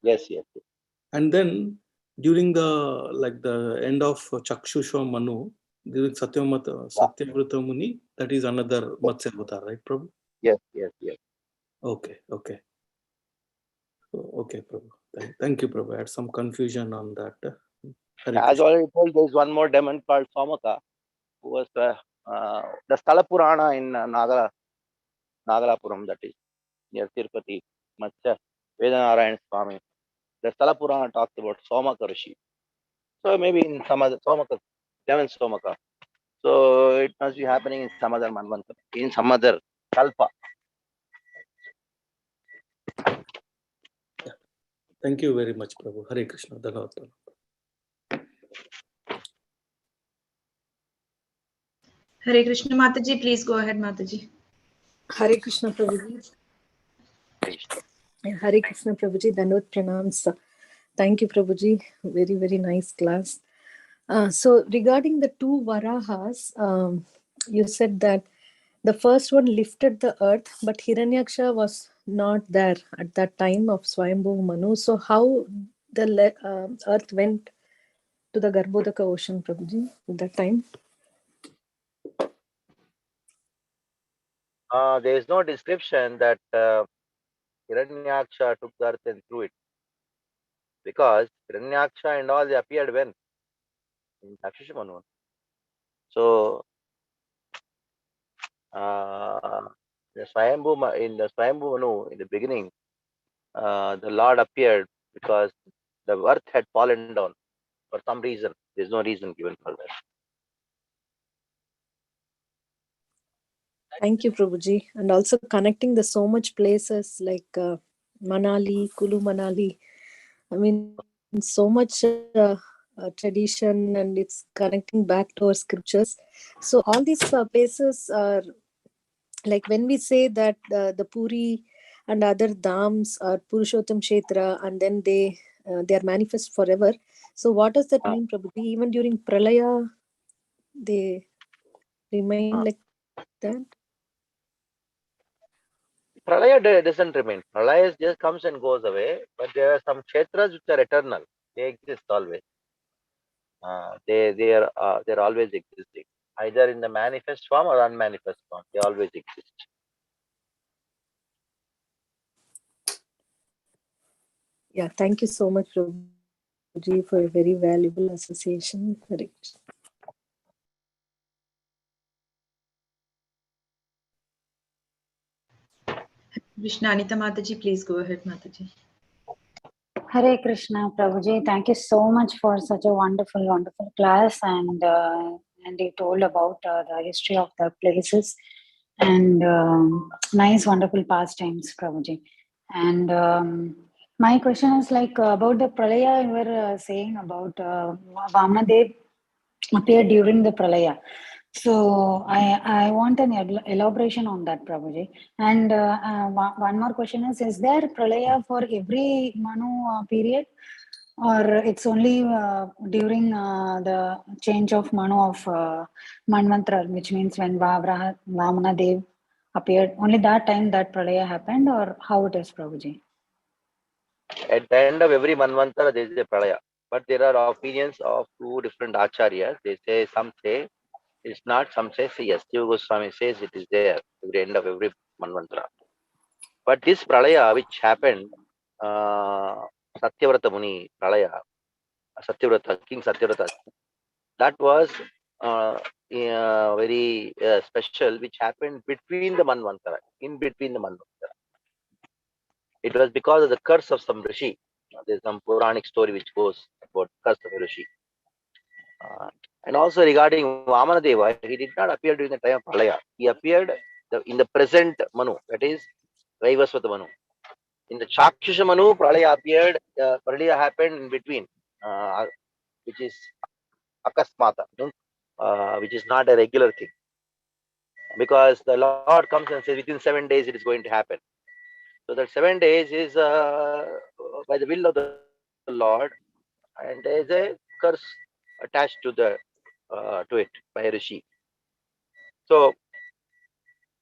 Yes, yes, yes. And then during the end of Chakshushva Manu, during Satyarthamuni, that is another Matsya Avatar, right, Prabhu? Yes, yes, yes. Okay, okay. Okay, Prabhu. Thank you, Prabhu. I had some confusion on that. As already told, there is one more demon called Somaka, who was the Sthala Purana in Nagalapuram, that is near Tirupati, Matsya Vedanarayan Swami. The Sthala Purana talks about Somaka Rishi. So maybe in some other Somaka, demon Somaka. So it must be happening in some other Manvantara, in some other Kalpa. Thank you very much, Prabhu. Hare Krishna. Dhanavad. Hare Krishna Mataji, please go ahead, Mataji. Hare Krishna Prabhuji. Hare Krishna Prabhuji, Dhanavad Pranams. Thank you, Prabhuji. Very, very nice class. So regarding the two Varahas, you said that the first one lifted the earth, but Hiranyaksha was not there at that time of Swayambhu Manu. So how the earth went to the Garbhodaka ocean, Prabhuji, at that time? There is no description that Hiranyaksha took the earth and threw it. Because Hiranyaksha and all, they appeared when? In Chakshushva Manu. So in the Swayambhu Manu, in the beginning, the Lord appeared because the earth had fallen down for some reason. There is no reason given for that. Thank you, Prabhuji. And also connecting the so much places like Manali, Kulu Manali. I mean, so much tradition, and it's connecting back to our scriptures. So all these places are like when we say that the Puri and other dhams are Purushottam Kshetra, and then they are manifest forever. So what does that mean, Prabhuji? Even during Pralaya, they remain like that? Pralaya doesn't remain. Pralaya just comes and goes away, but there are some kshetras which are eternal. They exist always. They're always existing, either in the manifest form or unmanifest form. They always exist. Yeah, thank you so much, Prabhuji, for a very valuable association. Krishna Anita Mataji, please go ahead, Mataji. Hare Krishna, Prabhuji. Thank you so much for such a wonderful, wonderful class, and you told about the history of the places and nice, wonderful pastimes, Prabhuji. And my question is like about the Pralaya. You were saying about Vamanadev appeared during the Pralaya. So I want an elaboration on that, Prabhuji. And one more question is there Pralaya for every Manu period, or it's only during the change of Manu of Manvantara, which means when Vamana Dev appeared, only that time that Pralaya happened, or how it is, Prabhuji? At the end of every Manvantara, there is a Pralaya. But there are opinions of two different acharyas. They say, some say it's not, some say yes. Jiva Goswami says it is there at the end of every Manvantara. But this Pralaya, which happened, Satyavrata Pralaya, King Satyavrata, that was very special, which happened between the Manvantara, in between the Manvantara. It was because of the curse of some Rishi. There's some Puranic story which goes about curse of a Rishi. And also regarding Vamana Deva, he did not appear during the time of Pralaya. He appeared in the present Manu, that is Vaivasvata Manu. In the Chakshusha Manu, Pralaya appeared. Pralaya happened in between, which is Akasmata, which is not a regular thing. Because the Lord comes and says within 7 days it is going to happen. So that 7 days is by the will of the Lord, and there is a curse attached to it by a rishi. So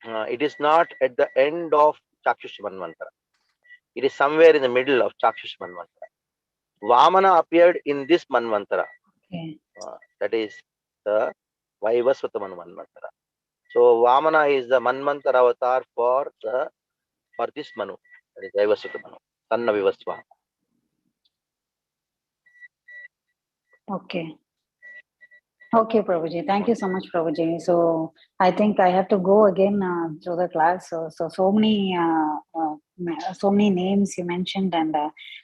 it is not at the end of Chakshusha Manvantara. It is somewhere in the middle of Chakshusha Manvantara. Vamana appeared in this Manvantara. Okay. That is the Vaivasvata Manvantara. So Vamana is the Manvantara avatar for this Manu. That is Vaivasvata Manu. Tanna Vivasva. Okay. Okay, Prabhuji. Thank you so much, Prabhuji. So I think I have to go again to the class. So many names you mentioned, and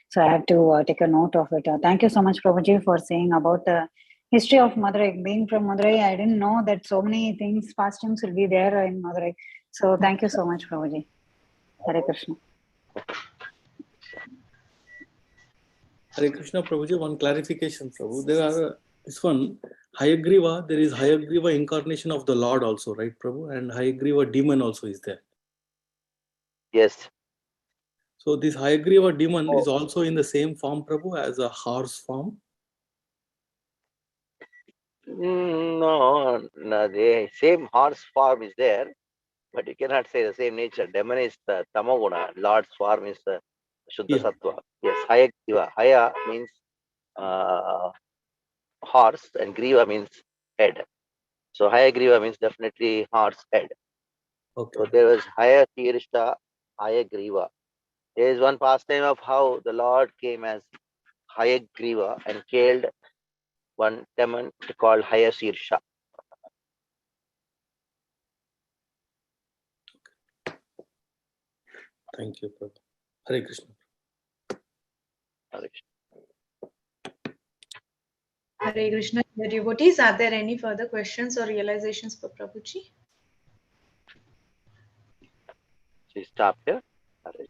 so I have to take a note of it. Thank you so much, Prabhuji, for saying about the history of Madurai. Being from Madurai, I didn't know that so many things, pastimes will be there in Madurai. So thank you so much, Prabhuji. Hare Krishna. Hare Krishna, Prabhuji. One clarification, Prabhu. There are this one Hayagriva. There is Hayagriva incarnation of the Lord also, right, Prabhu? And Hayagriva demon also is there. Yes. So this Hayagriva demon is also in the same form, Prabhu, as a horse form. No, the same horse form is there, but you cannot say the same nature. Demon is the Tamoguna. Lord's form is the Shuddha Sattva. Yes, Hayagriva. Haya means horse, and Griva means head. So Hayagriva means definitely horse head. Okay. So there was Haya Tirisha, Hayagriva. There is one pastime of how the Lord came as Hayagriva and killed one demon called Hayasirsha. Thank you, Prabhu. Hare Krishna. Hare Krishna. Hare Krishna, dear devotees. Are there any further questions or realizations for Prabhuji? She stopped here.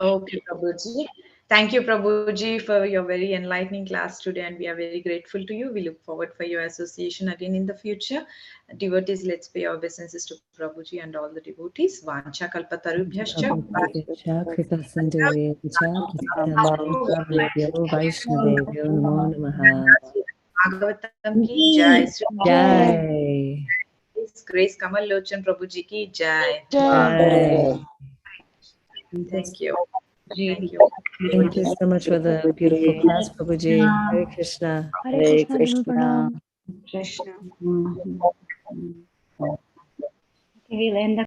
Okay, Prabhuji. Thank you, Prabhuji, for your very enlightening class today, and we are very grateful to you. We look forward for your association again in the future. Devotees, let's pay our obeisances to Prabhuji and all the devotees. Vancha kalpatarubhyascha. Kripa Sindhuvya Vaishnavevyo Namo Namaha. Bhagavatam ki jai. Jai. Grace Kamal Lochan Prabhuji ki jai. Jai. Thank you. Thank you. Thank you so much for the beautiful class, Prabhuji. Hare Krishna. Hare Krishna. Krishna. Okay, we'll end the